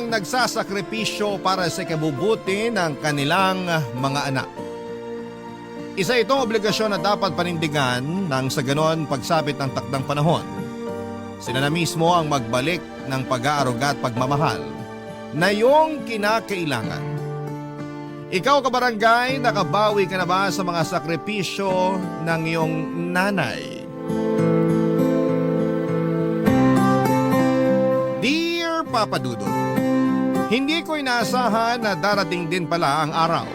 ang nagsasakripisyo para sa ikabubuti ng kanilang mga anak. Isa itong obligasyon na dapat panindigan nang sa ganon pagsapit ng takdang panahon. Sila na mismo ang magbalik ng pag-aaruga at pagmamahal na iyong kinakailangan. Ikaw kabarangay, nakabawi ka na ba sa mga sakripisyo ng iyong nanay? Dear Papa Dudut, hindi ko inaasahan na darating din pala ang araw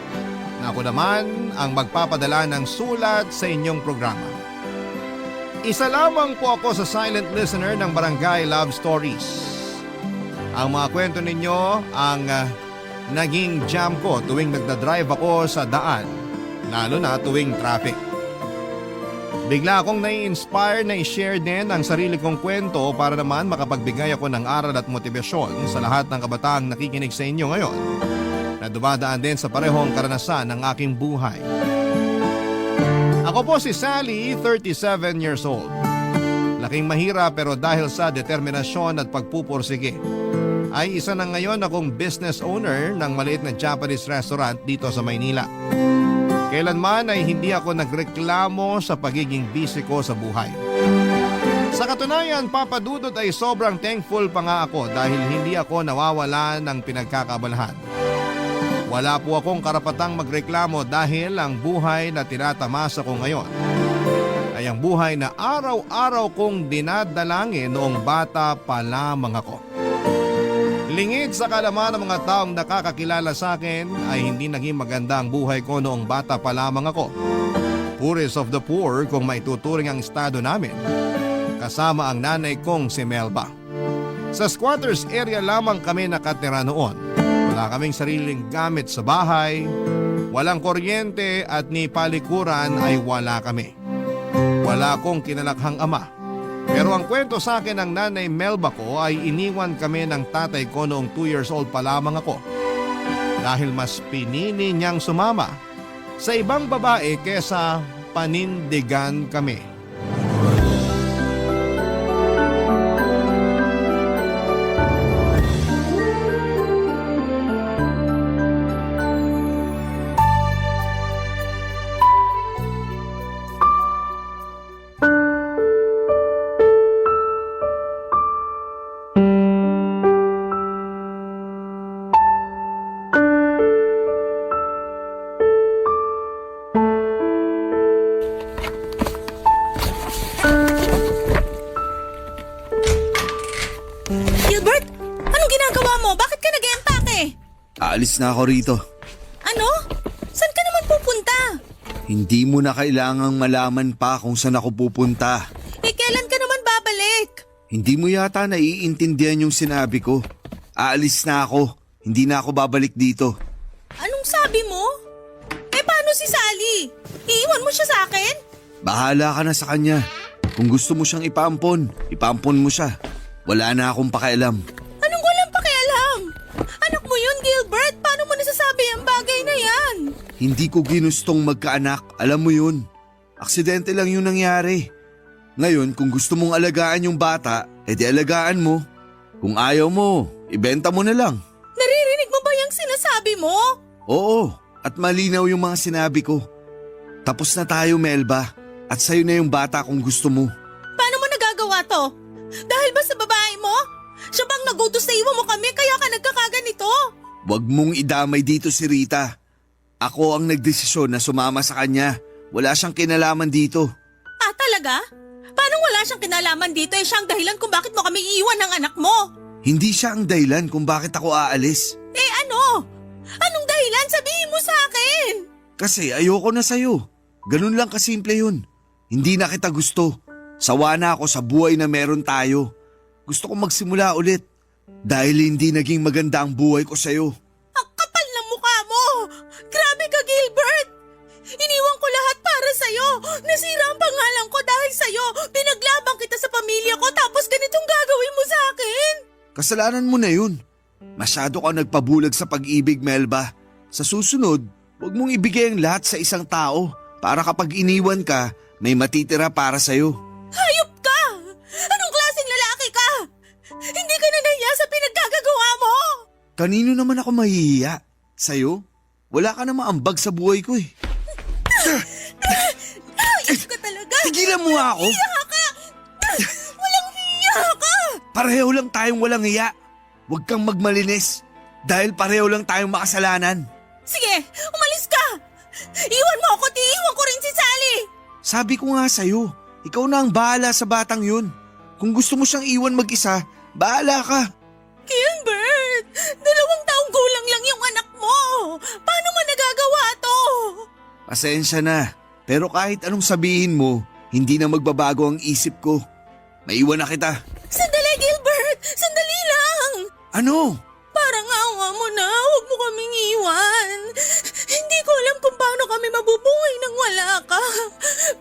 na ako naman ang magpapadala ng sulat sa inyong programa. Isa lamang po ako sa silent listener ng Barangay Love Stories. Ang mga kwento ninyo ang naging jam ko tuwing nagdadrive ako sa daan, lalo na tuwing traffic. Bigla akong nai-inspire na i-share din ang sarili kong kwento para naman makapagbigay ako ng aral at motibasyon sa lahat ng kabataang nakikinig sa inyo ngayon na dumadaan din sa parehong karanasan ng aking buhay. Ako po si Sally, 37 years old. Laking mahirap pero dahil sa determinasyon at pagpupursige ay isa na ngayon akong business owner ng maliit na Japanese restaurant dito sa Maynila. Kailanman ay hindi ako nagreklamo sa pagiging busy ko sa buhay. Sa katunayan, Papa Dudut, ay sobrang thankful pa nga ako dahil hindi ako nawawala ng pinagkakabalahan. Wala po akong karapatang magreklamo dahil ang buhay na tinatamasa ko ngayon ay ang buhay na araw-araw kong dinadalangin noong bata pa lamang ako. Lingid sa kalaman ng mga taong nakakakilala sa akin ay hindi naging maganda ang buhay ko noong bata pa lamang ako. Poorest of the poor kung maituturing ang estado namin, kasama ang nanay kong si Melba. Sa squatters area lamang kami nakatira noon. Wala kaming sariling gamit sa bahay, walang kuryente at ni palikuran ay wala kami. Wala akong kinalakhang ama. Pero ang kwento sa akin ng nanay Melba ko ay iniwan kami ng tatay ko noong 2 years old pa lamang ako. Dahil mas pinili niyang sumama sa ibang babae kesa panindigan kami. Aalis na ako rito. Ano? Saan ka naman pupunta? Hindi mo na kailangang malaman pa kung saan ako pupunta. Kailan ka naman babalik? Hindi mo yata naiintindihan yung sinabi ko. Aalis na ako. Hindi na ako babalik dito. Anong sabi mo? Paano si Sally? Iiwan mo siya sa akin? Bahala ka na sa kanya. Kung gusto mo siyang ipampon, ipampon mo siya. Wala na akong pakialam. Anong walang pakialam? Anak mo yun, Gilbert. Paano mo nasasabi ang bagay na yan? Hindi ko ginustong magkaanak. Alam mo yun. Aksidente lang yung nangyari. Ngayon, kung gusto mong alagaan yung bata, edi alagaan mo. Kung ayaw mo, ibenta mo na lang. Naririnig mo ba yung sinasabi mo? Oo, at malinaw yung mga sinabi ko. Tapos na tayo, Melba. At sa'yo na yung bata kung gusto mo. Paano mo nagagawa to? Dahil ba sa babae mo? Siya bang nagutos na iwan mo kami kaya ka nagkakaganito? Huwag mong idamay dito si Rita. Ako ang nagdesisyon na sumama sa kanya. Wala siyang kinalaman dito. Ah, talaga? Paano wala siyang kinalaman dito? Siya ang dahilan kung bakit mo kami iiwan ng anak mo. Hindi siya ang dahilan kung bakit ako aalis. Ano? Anong dahilan? Sabihin mo sa akin. Kasi ayoko na sa'yo. Ganun lang kasimple yun. Hindi na kita gusto. Sawa na ako sa buhay na meron tayo. Gusto ko magsimula ulit. Dahil hindi naging maganda ang buhay ko sa'yo. Ang kapal ng mukha mo! Grabe ka, Gilbert! Iniwan ko lahat para sa'yo. Nasira ang pangalan ko dahil sa'yo. Pinaglabang kita sa pamilya ko tapos ganitong gagawin mo sa akin. Kasalanan mo na yun. Masyado ka nagpabulag sa pag-ibig, Melba. Sa susunod, huwag mong ibigay ang lahat sa isang tao para kapag iniwan ka, may matitira para sa'yo. Hayop ka! Anong klaseng lalaki ka? Hindi ka na nahiya sa pinaggagawa mo? Kanino naman ako mahihiya? Sa'yo? Wala ka namang ambag sa buhay ko eh. Ayos ka talaga! Tigilan mo nga ako! Hiya ka! Walang hiya ka! Pareho lang tayong walang hiya. Huwag kang magmalinis. Dahil pareho lang tayong makasalanan. Sige, umalis ka! Iwan mo ako, iwan ko rin si Sally! Sabi ko nga sa'yo, ikaw na ang bahala sa batang yun. Kung gusto mo siyang iwan mag-isa, bahala ka. Gilbert! 2 taong gulang lang yung anak mo! Paano mo nagagawa to? Pasensya na, pero kahit anong sabihin mo, hindi na magbabago ang isip ko. Maiwan na kita. Sandali, Gilbert! Sandali lang! Ano? Parang awa mo na, huwag mo kaming iwan. Hindi ko alam kung paano kami mabubuhay nang wala ka.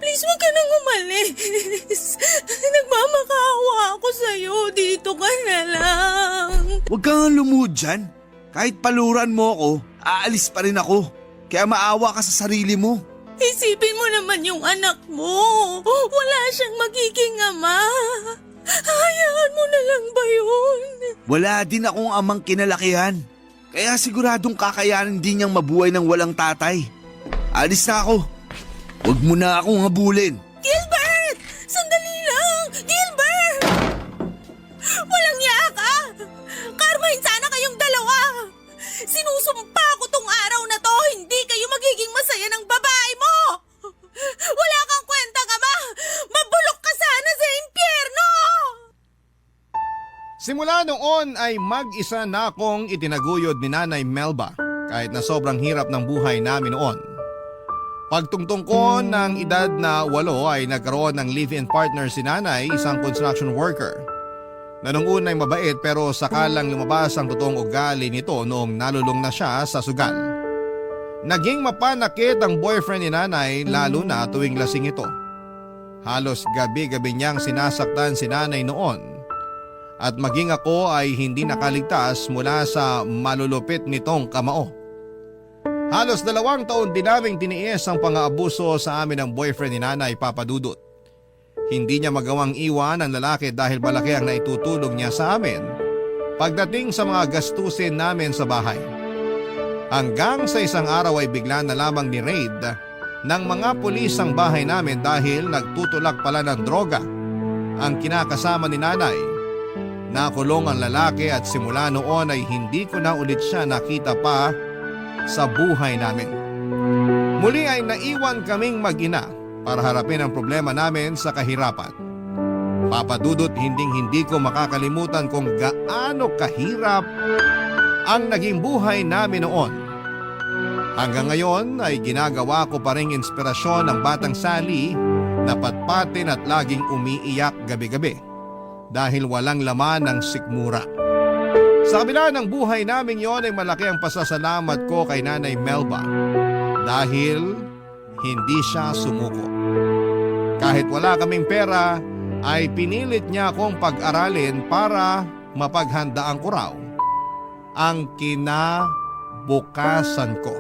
Please, huwag ka nang umalis. Nagmamakaawa ako sa'yo, dito ka na lang. Huwag kang lumuhod dyan. Kahit paluran mo ako, aalis pa rin ako. Kaya maawa ka sa sarili mo. Isipin mo naman yung anak mo. Wala siyang magiging ama. Hayaan mo na lang ba yun? Wala din akong amang kinalakihan. Kaya siguradong kakayanin din niyang mabuhay ng walang tatay. Alis na ako. Huwag mo na akong habulin. Gilbert! Sandali lang! Gilbert! Walang niya ka! Carmine, sana kayong dalawa! Sinusumpa ko tong araw na to, hindi kayo magiging masaya ng babae mo! Wala kang kwentang ama! Mabulok ka sana sa impyerno! Simula noon ay mag-isa na akong itinaguyod ni Nanay Melba kahit na sobrang hirap ng buhay namin noon. Pagtungtong ko ng edad na 8 ay nagkaroon ng live-in partner si Nanay, isang construction worker. Na nung una ay mabait pero sakalang lumabas ang totoong ugali nito noong nalulong na siya sa sugal. Naging mapanakit ang boyfriend ni Nanay lalo na tuwing lasing ito. Halos gabi-gabi niyang sinasaktan si Nanay noon. At maging ako ay hindi nakaligtas mula sa malulupit nitong kamao. Halos 2 taon din naming tiniis ang pang-aabuso sa amin ng boyfriend ni Nanay, Papa Dudut. Hindi niya magawang iwan ang lalaki dahil malaki ang naitutulong niya sa amin pagdating sa mga gastusin namin sa bahay. Hanggang sa isang araw ay bigla na lamang ni-raid ng mga pulis ang bahay namin dahil nagtutulak pala ng droga ang kinakasama ni Nanay. Nakulong ang lalaki at simula noon ay hindi ko na ulit siya nakita pa sa buhay namin. Muli ay naiwan kaming mag-ina para harapin ang problema namin sa kahirapan. Papa Dudut, hindi ko makakalimutan kung gaano kahirap ang naging buhay namin noon. Hanggang ngayon ay ginagawa ko pa ring inspirasyon ng batang Sally na patpatin at laging umiiyak gabi-gabi dahil walang laman ng sikmura. Sa kabila ng buhay namin yon ay malaki ang pasasalamat ko kay Nanay Melba dahil hindi siya sumuko. Kahit wala kaming pera ay pinilit niya akong pag-aralin para mapaghandaan ko raw ang kinabukasan ko.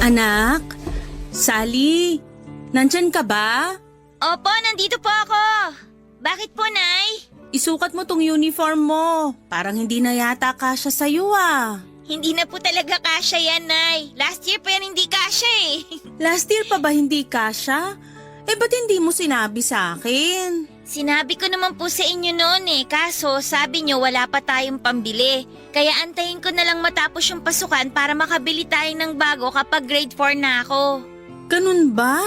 Anak? Sally? Nandyan ka ba? Opo, nandito po ako. Bakit po, Nay? Isukat mo tong uniform mo. Parang hindi na yata kasya sa'yo ah. Hindi na po talaga kasya yan, Nay. Last year pa yan hindi kasya eh. Last year pa ba hindi kasya? Ba't hindi mo sinabi sa akin? Sinabi ko naman po sa inyo noon eh, kaso sabi nyo wala pa tayong pambili. Kaya antayin ko na lang matapos yung pasukan para makabili tayo ng bago kapag grade 4 na ako. Ganun ba?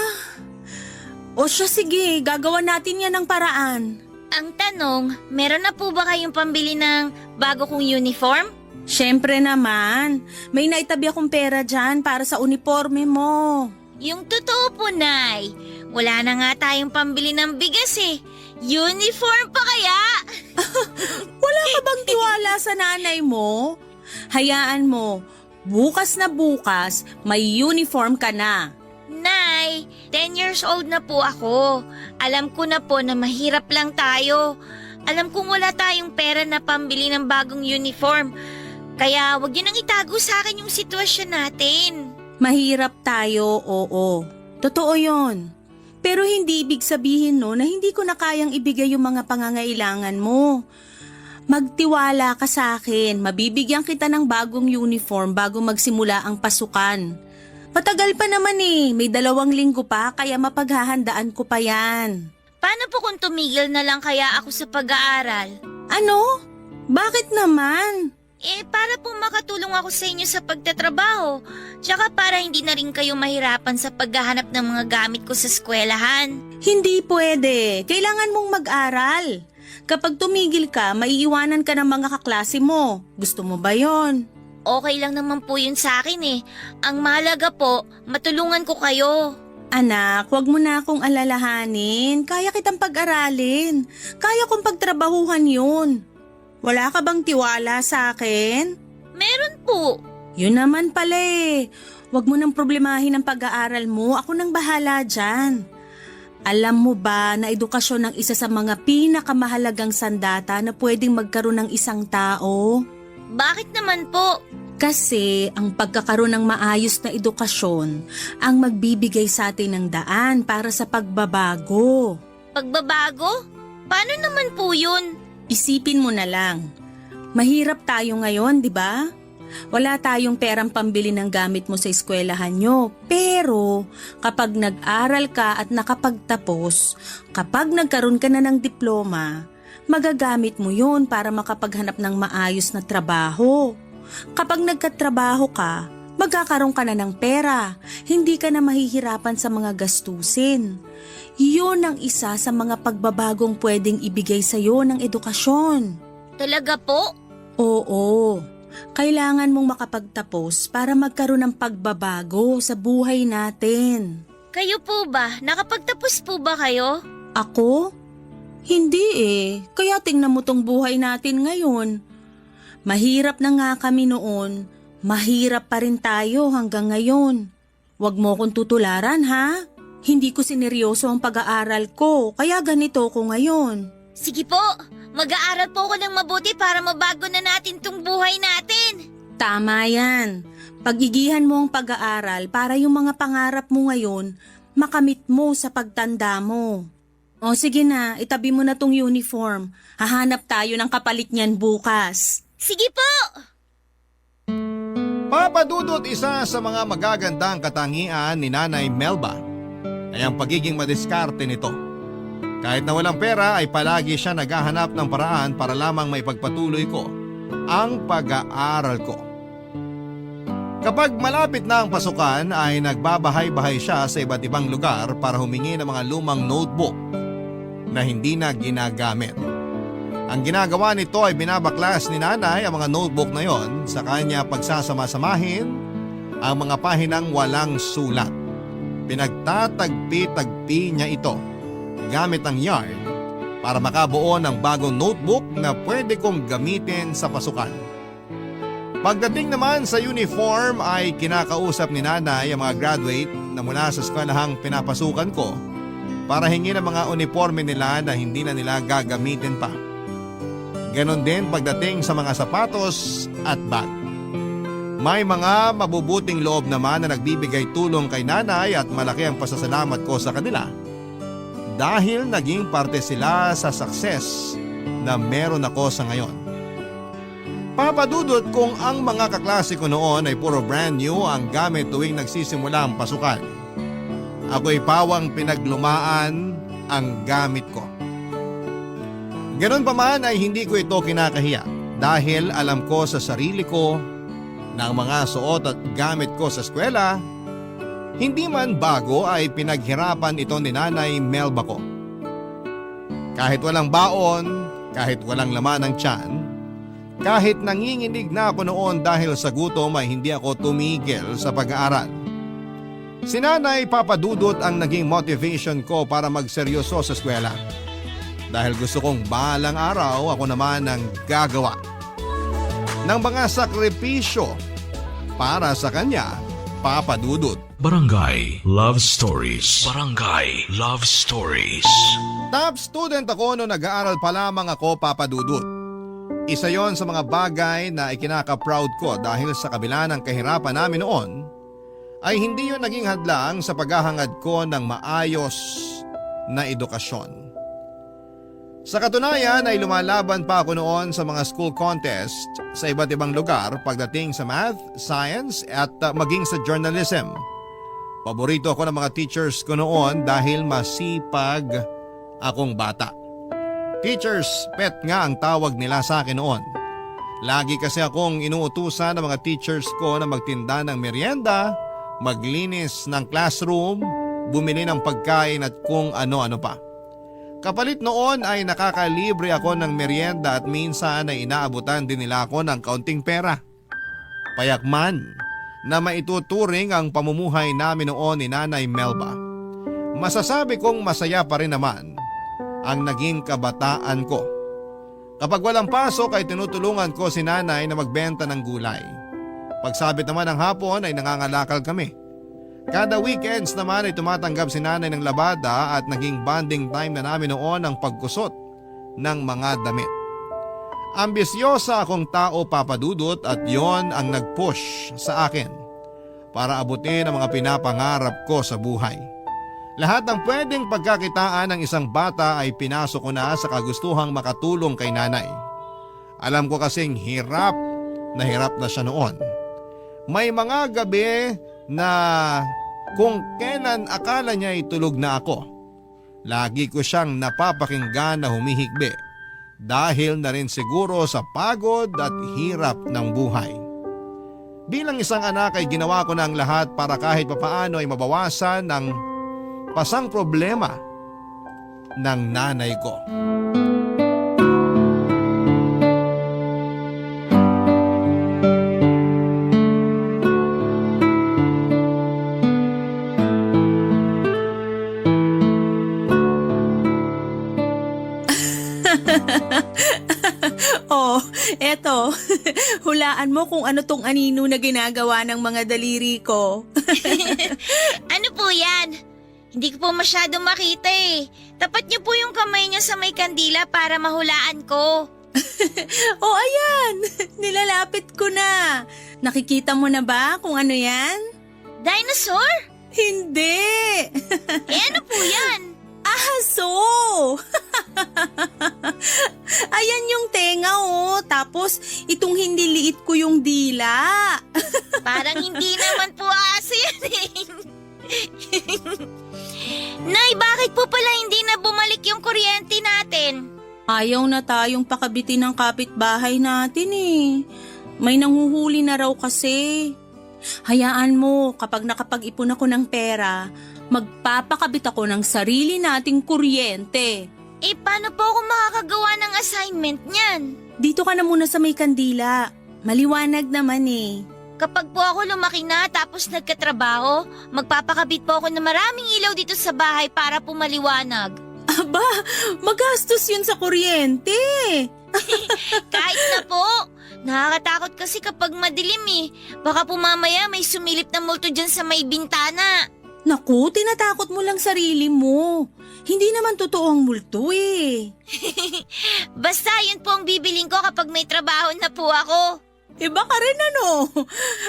O siya, sige, gagawa natin yan ng paraan. Ang tanong, meron na po ba kayong pambili ng bago kong uniform? Siyempre naman, may naitabi akong pera dyan para sa uniforme mo. Yung totoo po, Nay. Wala na nga tayong pambili ng bigas eh. Uniform pa kaya? Wala ka bang tiwala sa nanay mo? Hayaan mo, bukas na bukas, may uniform ka na. Nay, 10 years old na po ako. Alam ko na po na mahirap lang tayo. Alam kong wala tayong pera na pambili ng bagong uniform. Kaya wag yun nang itago sa akin yung sitwasyon natin. Mahirap tayo, oo. Totoo yon. Pero hindi ibig sabihin no na hindi ko na kayang ibigay yung mga pangangailangan mo. Magtiwala ka sa akin, mabibigyan kita ng bagong uniform bago magsimula ang pasukan. Matagal pa naman may 2 linggo pa kaya mapaghahandaan ko pa yan. Paano po kung tumigil na lang kaya ako sa pag-aaral? Ano? Bakit naman? Para po makatulong ako sa inyo sa pagtatrabaho. Tsaka para hindi na rin kayo mahirapan sa paghahanap ng mga gamit ko sa eskwelahan. Hindi pwede. Kailangan mong mag-aral. Kapag tumigil ka, maiiwanan ka ng mga kaklase mo. Gusto mo ba yon? Okay lang naman po yun sa akin Ang mahalaga po, matulungan ko kayo. Anak, wag mo na akong alalahanin. Kaya kitang pag-aralin. Kaya kong pagtrabahuhan yun. Wala ka bang tiwala sa akin? Meron po. Yun naman pala Wag mo nang problemahin ang pag-aaral mo. Ako nang bahala dyan. Alam mo ba na edukasyon ang isa sa mga pinakamahalagang sandata na pwedeng magkaroon ng isang tao? Bakit naman po? Kasi ang pagkakaroon ng maayos na edukasyon ang magbibigay sa atin ng daan para sa pagbabago. Pagbabago? Paano naman po yun? Isipin mo na lang. Mahirap tayo ngayon, di ba? Wala tayong perang pambili ng gamit mo sa eskwelahan nyo. Pero kapag nag-aral ka at nakapagtapos, kapag nagkaroon ka na ng diploma, magagamit mo yun para makapaghanap ng maayos na trabaho. Kapag nagkatrabaho ka, magkakaroon ka na ng pera. Hindi ka na mahihirapan sa mga gastusin. Yun ang isa sa mga pagbabagong pwedeng ibigay sa iyo ng edukasyon. Talaga po? Oo. Kailangan mong makapagtapos para magkaroon ng pagbabago sa buhay natin. Kayo po ba? Nakapagtapos po ba kayo? Ako? Hindi Kaya tingnan mo tong buhay natin ngayon. Mahirap na nga kami noon. Mahirap pa rin tayo hanggang ngayon. Huwag mo kong tutularan ha? Hindi ko sineryoso ang pag-aaral ko, kaya ganito ko ngayon. Sige po, mag-aaral po ako ng mabuti para mabago na natin tong buhay natin. Tama yan. Pagigihan mo ang pag-aaral para yung mga pangarap mo ngayon, makamit mo sa pagtanda mo. O sige na, itabi mo na tong uniform. Hahanap tayo ng kapalit niyan bukas. Sige po! Papadudot, isa sa mga magagandang katangian ni Nanay Melba ay ang pagiging madiskarte nito. Kahit na walang pera ay palagi siya naghahanap ng paraan para lamang maipagpatuloy ko ang pag-aaral ko. Kapag malapit na ang pasukan ay nagbabahay-bahay siya sa iba't ibang lugar para humingi ng mga lumang notebook na hindi na ginagamit. Ang ginagawa nito ay binabaklas ni Nanay ang mga notebook na yon sa kanya pagsasama-samahin ang mga pahinang walang sulat. Pinagtatagpi-tagpi niya ito gamit ang yarn para makabuo ng bagong notebook na pwede kong gamitin sa pasukan. Pagdating naman sa uniform ay kinakausap ni Nanay ang mga graduate na mula sa eskwelahang pinapasukan ko para hingin ang mga uniforme nila na hindi na nila gagamitin pa. Ganon din pagdating sa mga sapatos at bag. May mga mabubuting loob naman na nagbibigay tulong kay Nanay at malaki ang pasasalamat ko sa kanila dahil naging parte sila sa success na meron ako sa ngayon. Papadudot kung ang mga kaklase ko noon ay puro brand new ang gamit tuwing nagsisimula ang pasukan. Ako'y pawang pinaglumaan ang gamit ko. Ganon pa man ay hindi ko ito kinakahiya dahil alam ko sa sarili ko na ang mga suot at gamit ko sa eskwela, hindi man bago ay pinaghirapan ito ni Nanay Melba ko. Kahit walang baon, kahit walang laman ng tiyan, kahit nanginginig na ako noon dahil sa gutom ay hindi ako tumigil sa pag-aaral. Si Nanay Papadudot ang naging motivation ko para magseryoso sa eskwela. Dahil gusto kong balang araw ako naman ang gagawa ng mga sakripisyo para sa kanya Papa Dudut. Barangay Love Stories. Barangay Love Stories. Top student ako noong nag-aaral pa lamang ako, Papa Dudut. Isa yon sa mga bagay na ikinaka-proud ko dahil sa kabila ng kahirapan namin noon, ay hindi yun naging hadlang sa paghahangad ko ng maayos na edukasyon. Sa katunayan ay lumalaban pa ako noon sa mga school contest sa iba't ibang lugar pagdating sa math, science at maging sa journalism. Paborito ako ng mga teachers ko noon dahil masipag akong bata. Teachers pet nga ang tawag nila sa akin noon. Lagi kasi akong inuutusan ng mga teachers ko na magtinda ng merienda, maglinis ng classroom, bumili ng pagkain at kung ano-ano pa. Kapalit noon ay nakakalibre ako ng merienda at minsan ay inaabutan din nila ako ng kaunting pera. Payakman na maituturing ang pamumuhay namin noon ni Nanay Melba. Masasabi kong masaya pa rin naman ang naging kabataan ko. Kapag walang pasok ay tinutulungan ko si Nanay na magbenta ng gulay. Pagsabit naman ng hapon ay nangangalakal kami. Kada weekends naman ay tumatanggap si Nanay ng labada at naging bonding time na namin noon ang pagkusot ng mga damit. Ambisyosa akong tao, Papa Dudut, at yon ang nag-push sa akin para abutin ang mga pinapangarap ko sa buhay. Lahat ng pwedeng pagkakitaan ng isang bata ay pinasok ko na sa kagustuhang makatulong kay Nanay. Alam ko kasing hirap na siya noon. May mga gabi na kung kailan akala niya ay tulog na ako, lagi ko siyang napapakinggan na humihikbi dahil na rin siguro sa pagod at hirap ng buhay. Bilang isang anak ay ginawa ko na ang lahat para kahit papaano ay mabawasan ang pasang problema ng nanay ko. Oh, eto. Hulaan mo kung ano tong anino na ginagawa ng mga daliri ko. Ano po yan? Hindi ko po masyado makita eh. Tapat niyo po yung kamay niya sa may kandila para mahulaan ko. Oh, ayan. Nilalapit ko na. Nakikita mo na ba kung ano yan? Dinosaur? Hindi. Eh ano po yan? Aso! Ayan yung tenga oh. Tapos itong hindi liit ko yung dila. Parang hindi naman po aso yan eh. Nay, bakit po pala hindi na bumalik yung kuryente natin? Ayaw na tayong pakabitin ng kapitbahay natin eh. May nanghuhuli na raw kasi. Hayaan mo, kapag nakapag-ipon ako ng pera, magpapakabit ako ng sarili nating kuryente. Eh, paano po ako makakagawa ng assignment niyan? Dito ka na muna sa may kandila. Maliwanag naman eh. Kapag po ako lumaki na tapos nagkatrabaho, magpapakabit po ako ng maraming ilaw dito sa bahay para po maliwanag. Aba, magastos yun sa kuryente. Kahit na po. Nakakatakot kasi kapag madilim eh. Baka po mamaya may sumilip na multo dyan sa may bintana. Naku, tinatakot mo lang sarili mo. Hindi naman totoo ang multo eh. Basta yun po ang bibiling ko kapag may trabaho na po ako. Baka rin ano.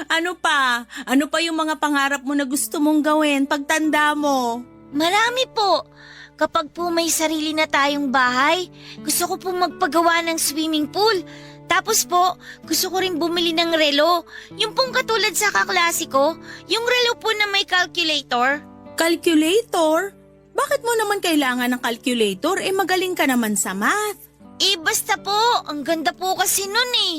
Ano pa? Ano pa yung mga pangarap mo na gusto mong gawin pagtanda mo? Marami po. Kapag po may sarili na tayong bahay, gusto ko po magpagawa ng swimming pool. Tapos po, gusto ko rin bumili ng relo. Yung pong katulad sa kaklase ko, yung relo po na may calculator. Calculator? Bakit mo naman kailangan ng calculator? Magaling ka naman sa math. Basta po, ang ganda po kasi nun eh.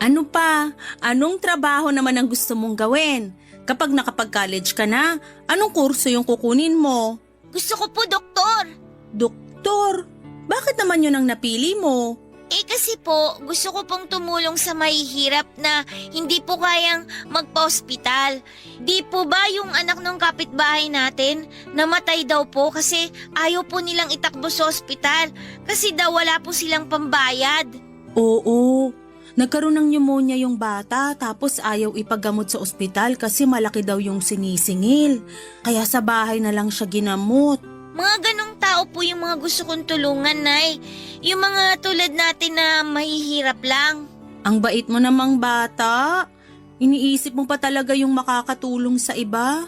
Ano pa? Anong trabaho naman ang gusto mong gawin? Kapag nakapag-college ka na, anong kurso yung kukunin mo? Gusto ko po doktor. Doktor? Bakit naman yun ang napili mo? Kasi po, gusto ko pong tumulong sa mahihirap na hindi po kayang magpa-hospital. Di po ba yung anak ng kapitbahay natin, namatay daw po kasi ayaw po nilang itakbo sa hospital kasi daw wala po silang pambayad. Oo. Nagkaroon ng pneumonia yung bata tapos ayaw ipagamot sa ospital kasi malaki daw yung sinisingil. Kaya sa bahay na lang siya ginamot. Mga ganong tao po yung mga gusto kong tulungan, Nay. Yung mga tulad natin na mahihirap lang. Ang bait mo namang bata. Iniisip mo pa talaga yung makakatulong sa iba.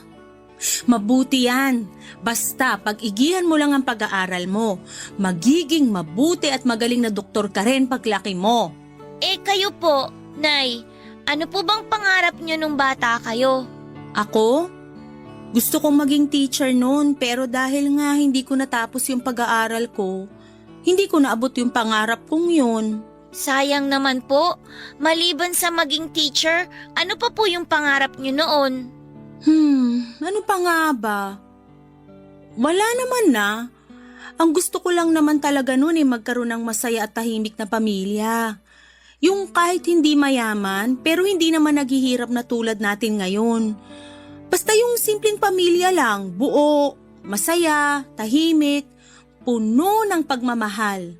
Mabuti yan. Basta pag-igihan mo lang ang pag-aaral mo. Magiging mabuti at magaling na doktor ka rin paglaki mo. Kayo po, Nay, ano po bang pangarap nyo nung bata kayo? Ako? Gusto kong maging teacher noon pero dahil nga hindi ko natapos yung pag-aaral ko, hindi ko naabot yung pangarap kong yun. Sayang naman po. Maliban sa maging teacher, ano pa po yung pangarap nyo noon? Ano pa nga ba? Wala naman na. Ang gusto ko lang naman talaga noon magkaroon ng masaya at tahimik na pamilya. Yung kahit hindi mayaman, pero hindi naman naghihirap na tulad natin ngayon. Basta yung simpleng pamilya lang, buo, masaya, tahimik, puno ng pagmamahal.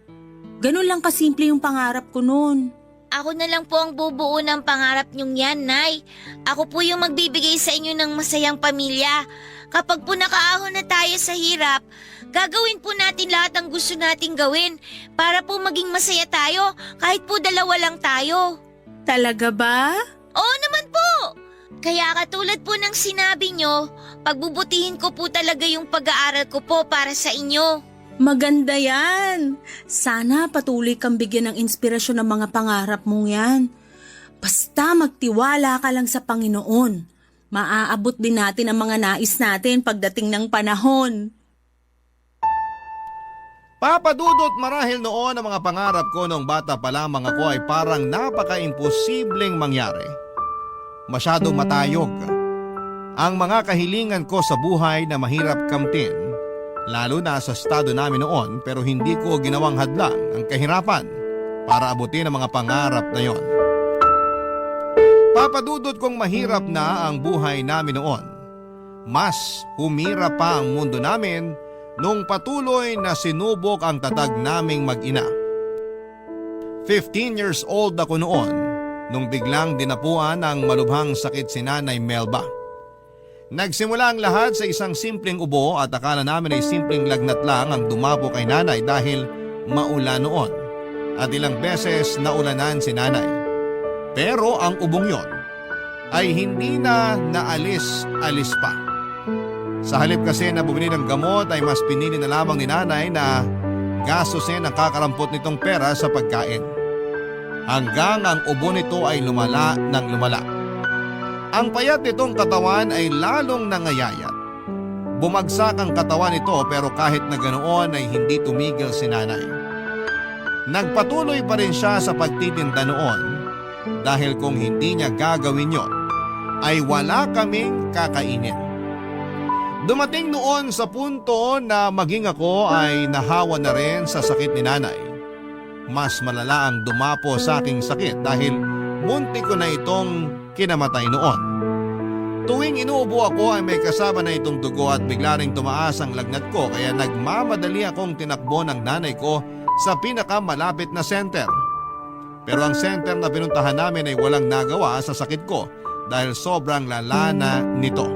Ganun lang kasimple yung pangarap ko noon. Ako na lang po ang bubuo ng pangarap nyong yan, Nay. Ako po yung magbibigay sa inyo ng masayang pamilya. Kapag po nakaahon na tayo sa hirap, gagawin po natin lahat ng gusto nating gawin para po maging masaya tayo kahit po dalawa lang tayo. Talaga ba? Oo naman po! Kaya katulad po ng sinabi nyo, pagbubutihin ko po talaga yung pag-aaral ko po para sa inyo. Maganda yan. Sana patuloy kang bigyan ng inspirasyon ng mga pangarap mong yan. Basta magtiwala ka lang sa Panginoon. Maaabot din natin ang mga nais natin pagdating ng panahon. Papadudot marahil noon ang mga pangarap ko noong bata pa lamang ako ay parang napaka-imposibleng mangyari. Masyadong matayog. Ang mga kahilingan ko sa buhay na mahirap kamtin, lalo na sa estado namin noon pero hindi ko ginawang hadlang ang kahirapan para abutin ang mga pangarap na yon. Papadudot kong mahirap na ang buhay namin noon. Mas humirap pa ang mundo namin nung patuloy na sinubok ang tatag naming mag-ina. 15 years old ako noon nung biglang dinapuan ang malubhang sakit si Nanay Melba. Nagsimula ang lahat sa isang simpleng ubo at akala namin ay simpleng lagnat lang ang dumapo kay Nanay dahil maulan noon at ilang beses naulanan si Nanay. Pero ang ubong yon ay hindi na naalis-alis pa. Sa halip kasi na bumili ng gamot ay mas pinili na lamang ni Nanay na gastusin ang kakarampot nitong pera sa pagkain. Hanggang ang ubo nito ay lumala ng lumala. Ang payat nitong katawan ay lalong nangayayat. Bumagsak ang katawan nito pero kahit na ganoon ay hindi tumigil si Nanay. Nagpatuloy pa rin siya sa pagtitinda noon dahil kung hindi niya gagawin yon ay wala kaming kakainin. Dumating noon sa punto na maging ako ay nahawa na rin sa sakit ni Nanay. Mas malala ang dumapo sa aking sakit dahil munti ko na itong kinamatay noon. Tuwing inuubo ako ay may kasama na itong dugo at bigla ring tumaas ang lagnat ko kaya nagmamadali akong tinakbo ng nanay ko sa pinakamalapit na center. Pero ang center na pinuntahan namin ay walang nagawa sa sakit ko dahil sobrang lala na nito.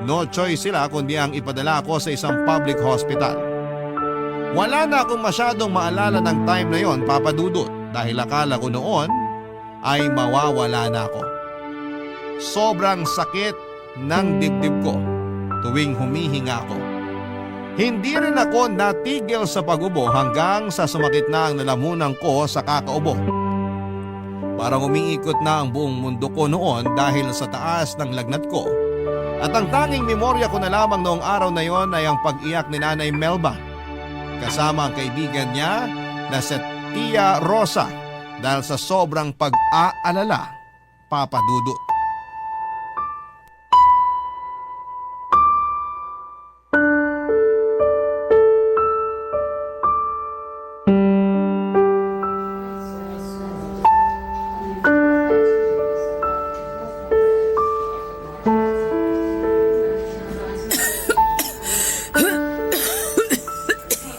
No choice sila kundi ang ipadala ako sa isang public hospital. Wala na akong masyadong maalala ng time na yon, Papa Dudut, dahil akala ko noon ay mawawala na ako. Sobrang sakit ng dibdib ko tuwing humihinga ako. Hindi rin ako natigil sa pag-ubo hanggang sa sumakit na ang lalamunan ko sa kakaubo. Parang umiikot na ang buong mundo ko noon dahil sa taas ng lagnat ko. At ang tanging memorya ko na lamang noong araw na yon ay ang pag-iyak ni Nanay Melba. Kasama ang kaibigan niya na si Tia Rosa dahil sa sobrang pag-aalala, Papa Dudut.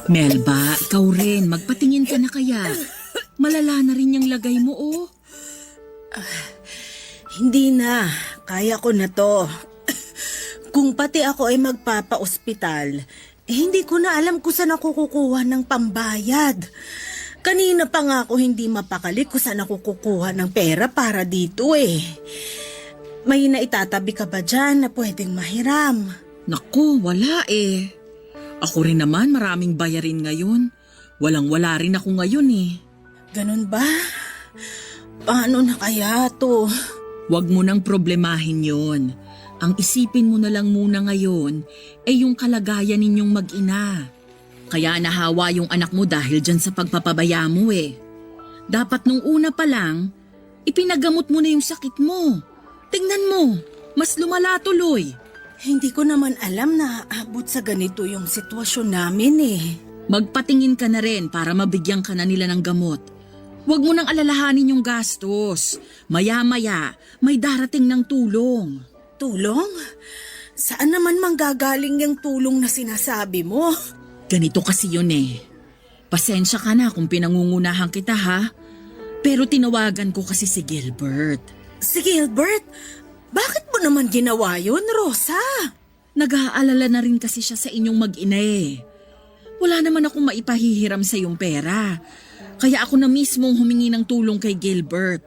Melba, ikaw rin. Magpatingin ka na kaya. Malala na rin yung lagay mo, oh. Hindi na. Kaya ko na to. Kung pati ako ay magpapa-ospital, hindi ko na alam kung saan ako kukuha ng pambayad. Kanina pa nga ako hindi mapakali kung saan ako kukuha ng pera para dito eh. May naitatabi ka ba dyan na pwedeng mahiram? Naku, wala eh. Ako rin naman maraming bayarin ngayon. Walang-wala rin ako ngayon eh. Ganun ba? Paano na kaya to? Huwag mo nang problemahin yon. Ang isipin mo na lang muna ngayon ay yung kalagayan ninyong mag-ina. Kaya nahawa yung anak mo dahil dyan sa pagpapabaya mo eh. Dapat nung una pa lang, ipinagamot mo na yung sakit mo. Tingnan mo, mas lumala tuloy. Hindi ko naman alam na aabot sa ganito yung sitwasyon namin eh. Magpatingin ka na rin para mabigyan ka na nila ng gamot. Huwag mo nang alalahanin yung gastos. Maya-maya, may darating ng tulong. Tulong? Saan naman manggagaling yung tulong na sinasabi mo? Ganito kasi yun eh. Pasensya ka na kung pinangungunahan kita ha. Pero tinawagan ko kasi si Gilbert. Si Gilbert? Bakit mo naman ginawa yun, Rosa? Nag-aalala na rin kasi siya sa inyong mag-ina eh. Wala naman akong maipahihiram sa iyong pera. Kaya ako na mismong humingi ng tulong kay Gilbert.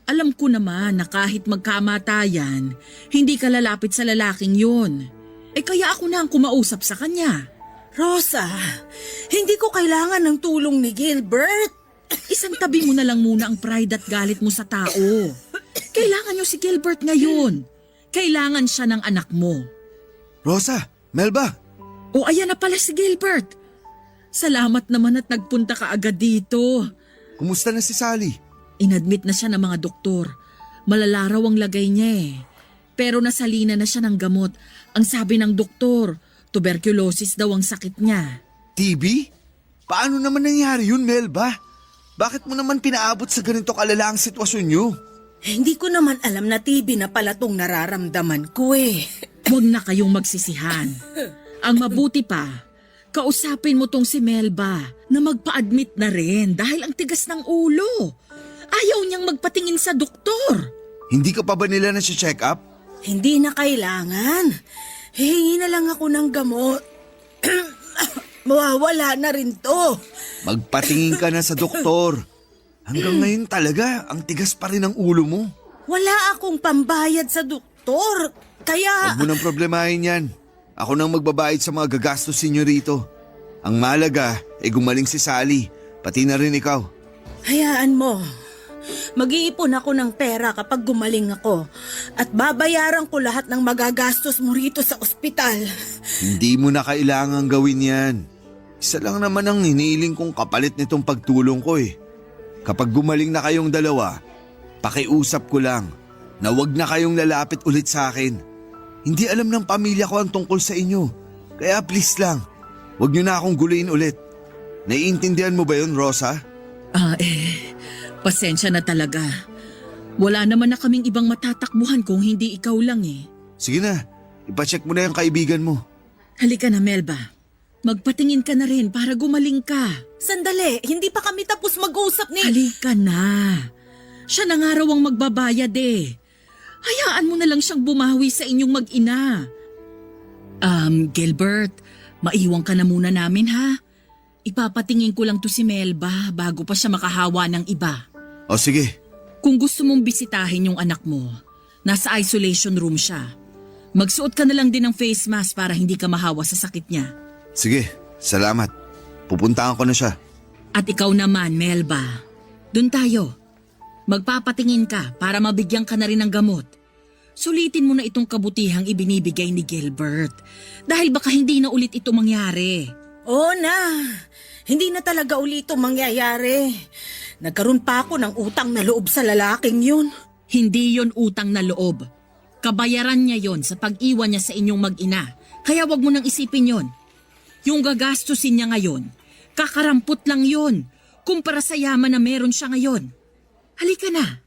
Alam ko naman na kahit magkamatayan, hindi ka lalapit sa lalaking yun. Eh kaya ako na ang kumausap sa kanya. Rosa, hindi ko kailangan ng tulong ni Gilbert. Isang tabi mo na lang muna ang pride at galit mo sa tao. Kailangan niyo si Gilbert ngayon. Kailangan siya ng anak mo. Rosa, Melba, O ayan na pala si Gilbert. Salamat naman at nagpunta ka agad dito. kumusta na si Sally? Inadmit na siya ng mga doktor. Malala raw ang lagay niya eh. Pero nasalina na siya ng gamot. Ang sabi ng doktor, tuberculosis daw ang sakit niya. TB? Paano naman nangyari yun, Melba? Bakit mo naman pinaabot sa ganito kalala ang sitwasyon niyo? Hindi ko naman alam na TB na pala tong nararamdaman ko eh. Huwag na kayong magsisihan. Ang mabuti pa, kausapin mo tong si Melba na magpa-admit na rin dahil ang tigas ng ulo. Ayaw niyang magpatingin sa doktor. Hindi ka pa ba nila nasi-check up? Hindi na kailangan. Hihingi na lang ako ng gamot. Mawawala na rin to. Magpatingin ka na sa doktor. Hanggang ngayon talaga, ang tigas pa rin ang ulo mo. Wala akong pambayad sa doktor. Kaya... Huwag mo nang problemahin yan. Ako nang magbabayad sa mga gagastusin nyo rito. Ang malaga ay gumaling si Sally, pati na rin ikaw. Hayaan mo. Mag-iipon ako ng pera kapag gumaling ako. At babayaran ko lahat ng magagastos mo rito sa ospital. Hindi mo na kailangang gawin yan. Isa lang naman ang hinihiling kong kapalit nitong pagtulong ko eh. Kapag gumaling na kayong dalawa, pakiusap ko lang na wag na kayong lalapit ulit sa akin. Hindi alam ng pamilya ko ang tungkol sa inyo. Kaya please lang, wag nyo na akong guluhin ulit. Naiintindihan mo ba yun, Rosa? Pasensya na talaga. Wala naman na kaming ibang matatakbuhan kung hindi ikaw lang eh. Sige na, ipacheck mo na yung kaibigan mo. Halika na, Melba. Magpatingin ka na rin para gumaling ka. Sandali, hindi pa kami tapos mag-usap ni... Halika na. Siya na nga raw ang magbabayad eh. Hayaan mo na lang siyang bumawi sa inyong mag-ina. Gilbert, maiwan ka na muna namin ha. Ipapatingin ko lang to si Melba bago pa siya makahawa ng iba. O sige, Kung gusto mong bisitahin yung anak mo, nasa isolation room siya. Magsuot ka na lang din ng face mask para hindi ka mahawa sa sakit niya. sige, salamat. Pupuntahan ko na siya. At ikaw naman, Melba. Doon tayo. Magpapatingin ka para mabigyan ka na rin ng gamot. Sulitin mo na itong kabutihang ibinibigay ni Gilbert. Dahil baka hindi na ulit ito mangyari. Oo na, hindi na talaga ulit ito mangyayari. Nagkaroon pa ako ng utang na loob sa lalaking yun. Hindi yon utang na loob. Kabayaran niya yon sa pag-iwan niya sa inyong mag-ina. Kaya wag mo nang isipin yon. Yung gagastusin niya ngayon, kakarampot lang yon kumpara sa yaman na meron siya ngayon. Halika na.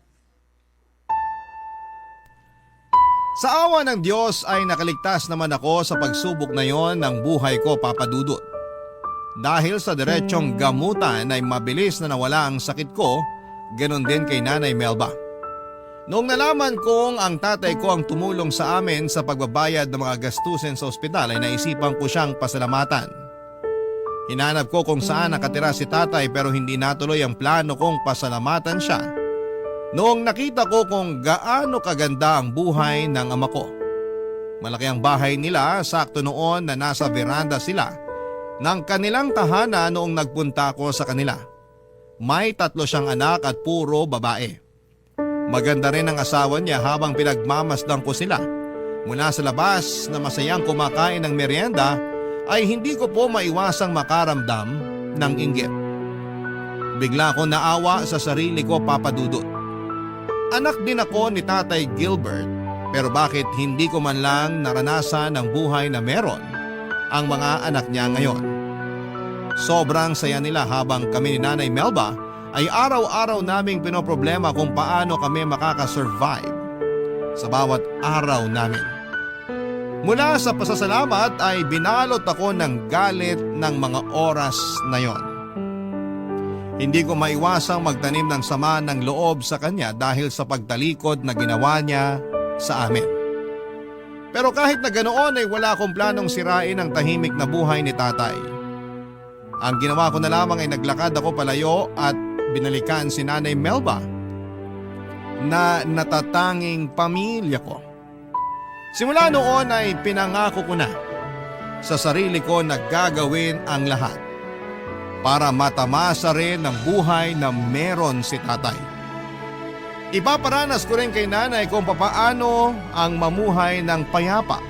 Sa awa ng Diyos ay nakaligtas naman ako sa pagsubok na yon ng buhay ko, Papa Dudut. Dahil sa diretsong gamutan ay mabilis na nawala ang sakit ko, ganon din kay Nanay Melba. Noong nalaman kong ang tatay ko ang tumulong sa amin sa pagbabayad ng mga gastusin sa ospital ay naisipan ko siyang pasalamatan. Hinanap ko kung saan nakatira si tatay pero hindi natuloy ang plano kong pasalamatan siya. Noong nakita ko kung gaano kaganda ang buhay ng ama ko. Malaki ang bahay nila, sakto noon na nasa veranda sila ng kanilang tahanan noong nagpunta ko sa kanila. May 3 siyang anak at puro babae. Maganda rin ang asawa niya habang pinagmamasdan ko sila. Mula sa labas na masayang kumakain ng merienda ay hindi ko po maiwasang makaramdam ng inggit. Bigla ko naawa sa sarili ko, Papa Dudut. Anak din ako ni Tatay Gilbert pero bakit hindi ko man lang naranasan ang buhay na meron ang mga anak niya ngayon. Sobrang saya nila habang kami ni Nanay Melba ay araw-araw naming pinoproblema kung paano kami makakasurvive sa bawat araw namin. Mula sa pasasalamat ay binalot ako ng galit ng mga oras na yon. Hindi ko maiwasang magtanim ng sama ng loob sa kanya dahil sa pagtalikod na ginawa niya sa amin. Pero kahit na ganoon ay wala akong planong sirain ang tahimik na buhay ni tatay. Ang ginawa ko na lamang ay naglakad ako palayo at binalikan si Nanay Melba na natatanging pamilya ko. Simula noon ay pinangako ko na sa sarili ko na gagawin ang lahat para matamasa rin ang buhay na meron si tatay. Ipaparanas ko rin kay nanay kung papaano ang mamuhay ng payapa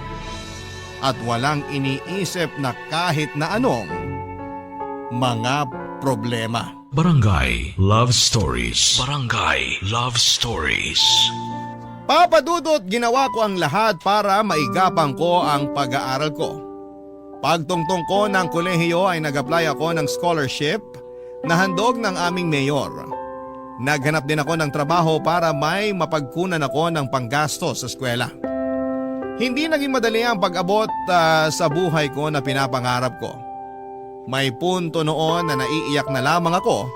at walang iniisip na kahit na anong mga problema. Barangay Love Stories. Barangay Love Stories. Papa Dudut, ginawa ko ang lahat para maigapang ko ang pag-aaral ko. Pagtungtong ko ng kolehiyo ay nag-apply ako ng scholarship na handog ng aming mayor. Naghanap din ako ng trabaho para may mapagkunan ako ng panggastos sa eskwela. Hindi naging madali ang pag-abot sa buhay ko na pinapangarap ko. May punto noon na naiiyak na lamang ako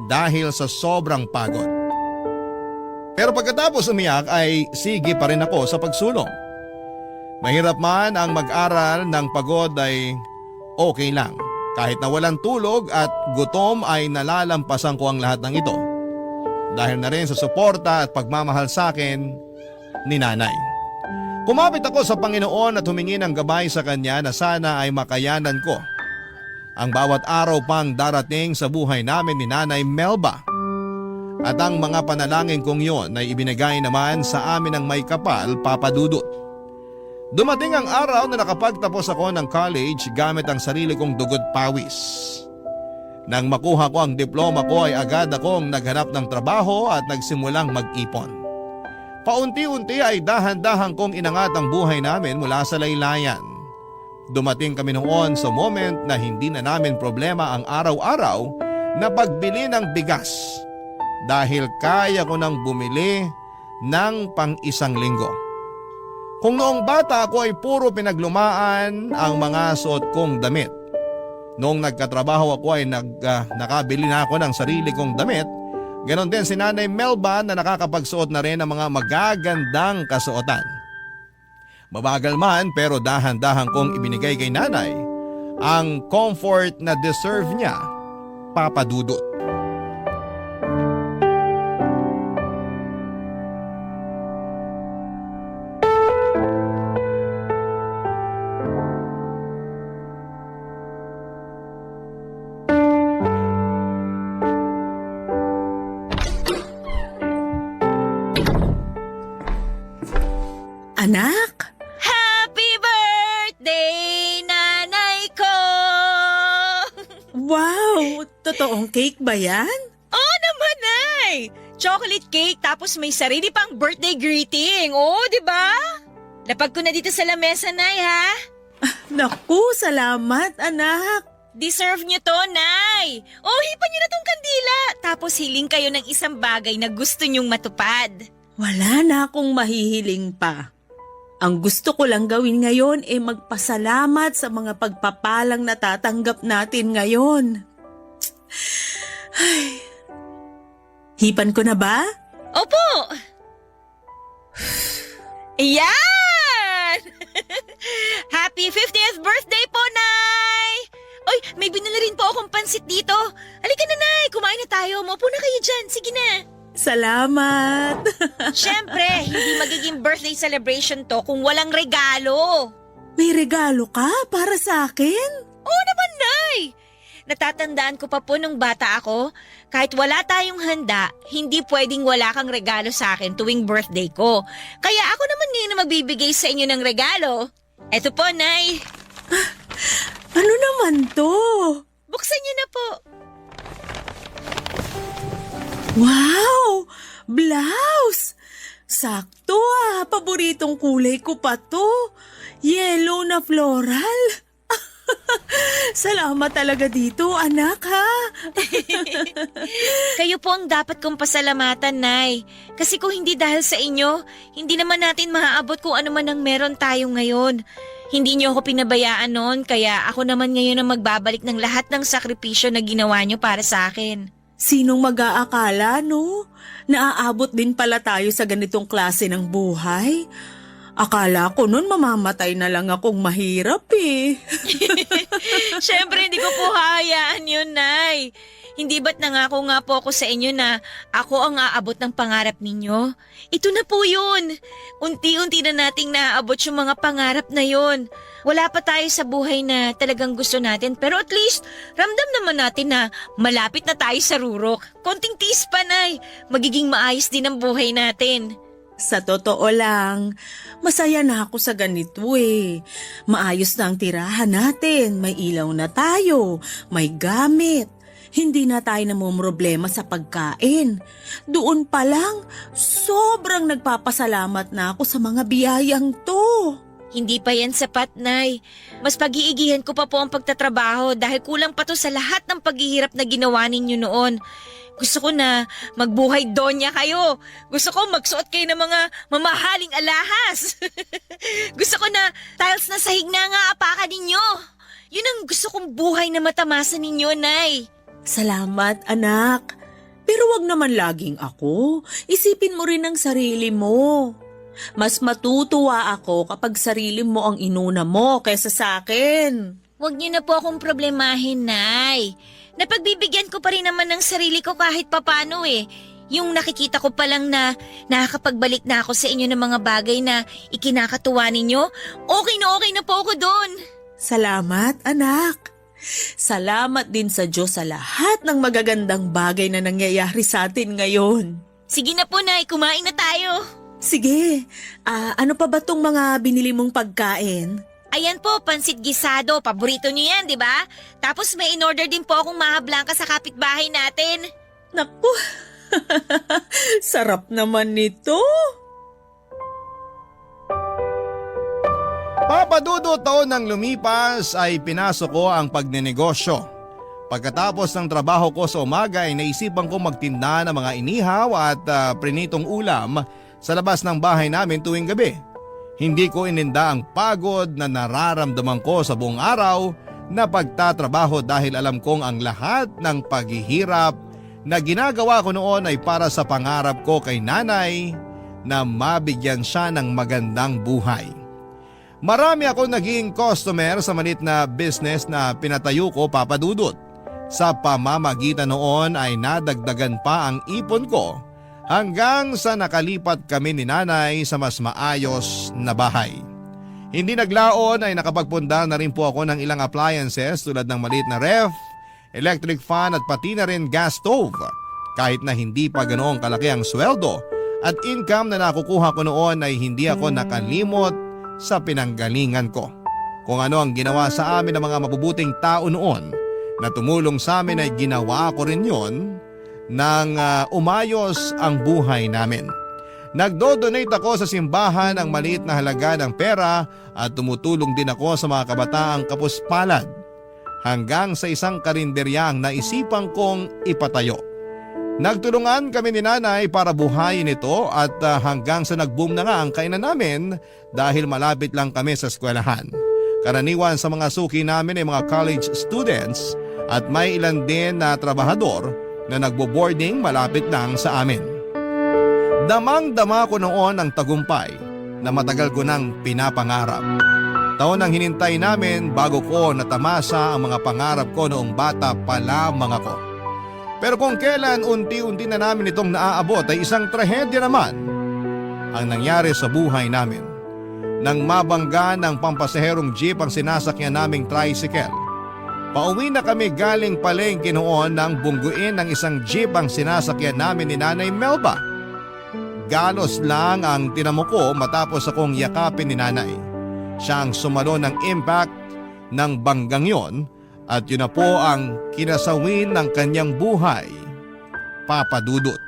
dahil sa sobrang pagod. Pero pagkatapos umiyak ay sige pa rin ako sa pagsulong. Mahirap man ang mag-aral ng pagod ay okay lang. Kahit na walang tulog at gutom ay nalalampasan ko ang lahat ng ito. Dahil na rin sa suporta at pagmamahal sa akin ni nanay. Kumapit ako sa Panginoon at humingi ng gabay sa Kanya na sana ay makayanan ko ang bawat araw pang darating sa buhay namin ni Nanay Melba. At ang mga panalangin kong yon ay ibinigay naman sa amin ng may kapal, Papa Dudut. Dumating ang araw na nakapagtapos ako ng college gamit ang sarili kong dugot pawis. Nang makuha ko ang diploma ko ay agad akong naghanap ng trabaho at nagsimulang mag-ipon. Paunti-unti ay dahan-dahan kong inangat ang buhay namin mula sa laylayan. Dumating kami noon sa moment na hindi na namin problema ang araw-araw na pagbili ng bigas dahil kaya ko nang bumili ng pang-1 linggo. Kung noong bata ako ay puro pinaglumaan ang mga suot kong damit. Noong nagkatrabaho ako ay nakabili na ako ng sarili kong damit. Ganon din si Nanay Melba na nakakapagsuot na rin ng mga magagandang kasuotan. Mabagal man pero dahan-dahan kong ibinigay kay nanay ang comfort na deserve niya, Papa Dudut. Anak, Happy birthday, nanay ko! wow! Totoong cake ba yan? Oo naman, ay! Chocolate cake tapos may sarili pang birthday greeting. Oo, di ba? Lapag ko na dito sa lamesa, nay, ha? Naku, salamat anak. Deserve niyo to, nay! Oh, hipan niyo na tong kandila. Tapos hiling kayo ng isang bagay na gusto niyong matupad. Wala na akong mahihiling pa. Ang gusto ko lang gawin ngayon ay magpasalamat sa mga pagpapalang natatanggap natin ngayon. Ay. Hipan ko na ba? Opo! Yan! Happy 50th birthday po, Nay! Oy, may binili rin po akong pansit dito. Halika na, Nay. Kumain na tayo. Maupo na kayo dyan. Sige na. Salamat! Siyempre, hindi magiging birthday celebration to kung walang regalo. May regalo ka para sa akin? Oo naman, Nay! Natatandaan ko pa po nung bata ako, kahit wala tayong handa, hindi pwedeng wala kang regalo sa akin tuwing birthday ko. Kaya ako naman ngayon na magbibigay sa inyo ng regalo. Eto po, Nay. Ano naman to? Buksan niyo na po. Wow! Blouse! Sakto paboritong kulay ko pa to. Yellow na floral. Salamat talaga dito, anak ha. Kayo po ang dapat kong pasalamatan, Nay. Kasi kung hindi dahil sa inyo, hindi naman natin maaabot kung ano man ang meron tayo ngayon. Hindi niyo ako pinabayaan noon, kaya ako naman ngayon ang magbabalik ng lahat ng sakripisyo na ginawa niyo para sa akin. Sinong mag-aakala, no? Naaabot din pala tayo sa ganitong klase ng buhay. Akala ko nun mamamatay na lang akong mahirap eh. Siyempre, hindi ko po hahayaan yun, Nay. Hindi ba't nangako nga po ako sa inyo na ako ang aabot ng pangarap ninyo? Ito na po yun. Unti-unti na nating naaabot yung mga pangarap na yun. Wala pa tayo sa buhay na talagang gusto natin, pero at least ramdam naman natin na malapit na tayo sa rurok. Konting tiis pa, Nay. Magiging maayos din ang buhay natin. Sa totoo lang, masaya na ako sa ganito eh. Maayos na ang tirahan natin, may ilaw na tayo, may gamit. Hindi na tayo namumroblema sa pagkain. Doon pa lang, sobrang nagpapasalamat na ako sa mga biyayang to. Hindi pa yan sapat, Nay. Mas pag-iigihan ko pa po ang pagtatrabaho dahil kulang pa to sa lahat ng paghihirap na ginawa ninyo noon. Gusto ko na magbuhay donya kayo. Gusto ko magsuot kayo ng mga mamahaling alahas. Gusto ko na tiles na sahig na nga apakan ninyo. Yun ang gusto kong buhay na matamasa ninyo, Nay. Salamat, anak. Pero wag naman laging ako. Isipin mo rin ang sarili mo. Mas matutuwa ako kapag sarili mo ang inuna mo kaysa sa akin. Huwag niyo na po akong problemahin, Nay. Napagbibigyan ko pa rin naman ng sarili ko kahit papano eh. Yung nakikita ko pa lang na nakakapagbalik na ako sa inyo ng mga bagay na ikinakatuwa ninyo, okay na po ako doon. Salamat, anak. Salamat din sa Diyos sa lahat ng magagandang bagay na nangyayari sa atin ngayon. Sige na po, Nay, kumain na tayo. Sige, ano pa ba tong mga binili mong pagkain? Ayan po, pansit gisado. Paborito niyo yan, di ba? Tapos may in-order din po akong maha blanca sa kapitbahay natin. Naku, sarap naman nito. Papadudo taon ng lumipas ay pinasok ko ang pagnenegosyo. Pagkatapos ng trabaho ko sa umaga ay naisipan ko magtinda ng mga inihaw at prinitong ulam sa labas ng bahay namin tuwing gabi. Hindi ko ininda ang pagod na nararamdaman ko sa buong araw na pagtatrabaho dahil alam kong ang lahat ng paghihirap na ginagawa ko noon ay para sa pangarap ko kay nanay na mabigyan siya ng magandang buhay. Marami ako naging customer sa maliit na business na pinatayo ko, Papadudot. Sa pamamagitan noon ay nadagdagan pa ang ipon ko hanggang sa nakalipat kami ni nanay sa mas maayos na bahay. Hindi naglaon ay nakapagpunda na rin po ako ng ilang appliances tulad ng maliit na ref, electric fan at pati na rin gas stove. Kahit na hindi pa ganoong kalaki ang sweldo at income na nakukuha ko noon ay hindi ako nakalimot sa pinanggalingan ko. Kung ano ang ginawa sa amin ng mga mabubuting tao noon na tumulong sa amin ay ginawa ko rin yon nang umayos ang buhay namin. Nagdo-donate ako sa simbahan ng maliit na halaga ng pera at tumutulong din ako sa mga kabataang kapuspalad hanggang sa isang karinderyang naisipan kong ipatayo. Nagtulungan kami ni nanay para buhayin ito at hanggang sa nag-boom na nga ang kainan namin dahil malapit lang kami sa eskwelahan. Karaniwan sa mga suki namin ay mga college students at may ilan din na trabahador na nagbo-boarding malapit lang sa amin. Damang-dama ko noon ang tagumpay na matagal ko nang pinapangarap. Taon ang hinintay namin bago ko natamasa ang mga pangarap ko noong bata pa lamang ako. Pero kung kailan unti-unti na namin itong naaabot ay isang trahedya naman ang nangyari sa buhay namin. Nang mabangga ng pampasaherong jeep ang sinasakyan naming tricycle. Pauwi na kami galing palengke noon nang bungguin ng isang jeep ang sinasakyan namin ni Nanay Melba. Galos lang ang tinamo ko matapos akong yakapin ni Nanay. Siya ang sumalo ng impact ng banggang yon at yun na po ang kinasawin ng kanyang buhay, Papa Dudut.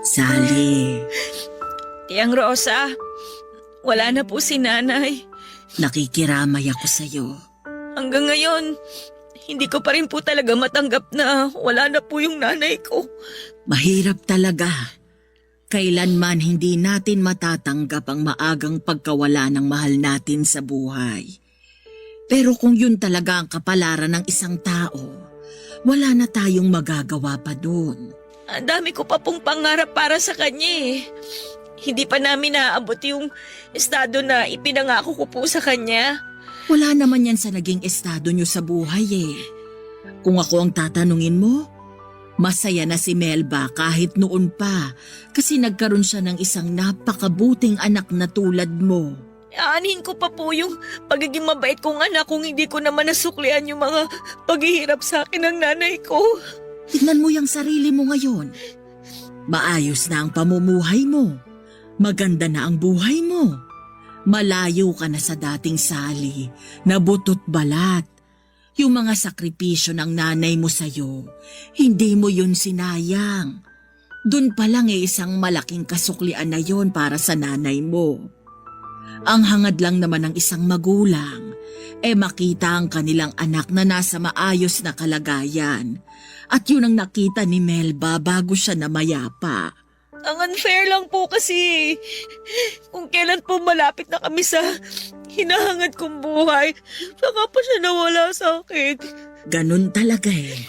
Sally, Tiang Rosa, wala na po si nanay. nakikiramay ako sa'yo. Hanggang ngayon, hindi ko pa rin po talaga matanggap na wala na po yung nanay ko. Mahirap talaga. Kailanman hindi natin matatanggap ang maagang pagkawala ng mahal natin sa buhay. Pero kung yun talaga ang kapalaran ng isang tao, wala na tayong magagawa pa dun. Ang dami ko pa pong pangarap para sa kanya eh. Hindi pa namin naaabot yung estado na ipinangako ko po sa kanya. Wala naman yan sa naging estado nyo sa buhay eh. Kung ako ang tatanungin mo, masaya na si Melba kahit noon pa kasi nagkaroon siya ng isang napakabuting anak na tulad mo. Aanhin ko pa po yung pagiging mabait kong anak kung hindi ko naman nasuklian yung mga paghihirap sa akin ng nanay ko. Tignan mo yung sarili mo ngayon. Maayos na ang pamumuhay mo. Maganda na ang buhay mo. Malayo ka na sa dating Sally na butot balat. Yung mga sakripisyo ng nanay mo sa'yo, hindi mo yun sinayang. Doon pa lang isang malaking kasuklian na yon para sa nanay mo. Ang hangad lang naman ng isang magulang, makita ang kanilang anak na nasa maayos na kalagayan. At yun ang nakita ni Melba bago siya namayapa. Ang unfair lang po kasi kung kailan po malapit na kami sa hinahangad kong buhay, saka pa siya nawala sa akin. Ganun talaga eh.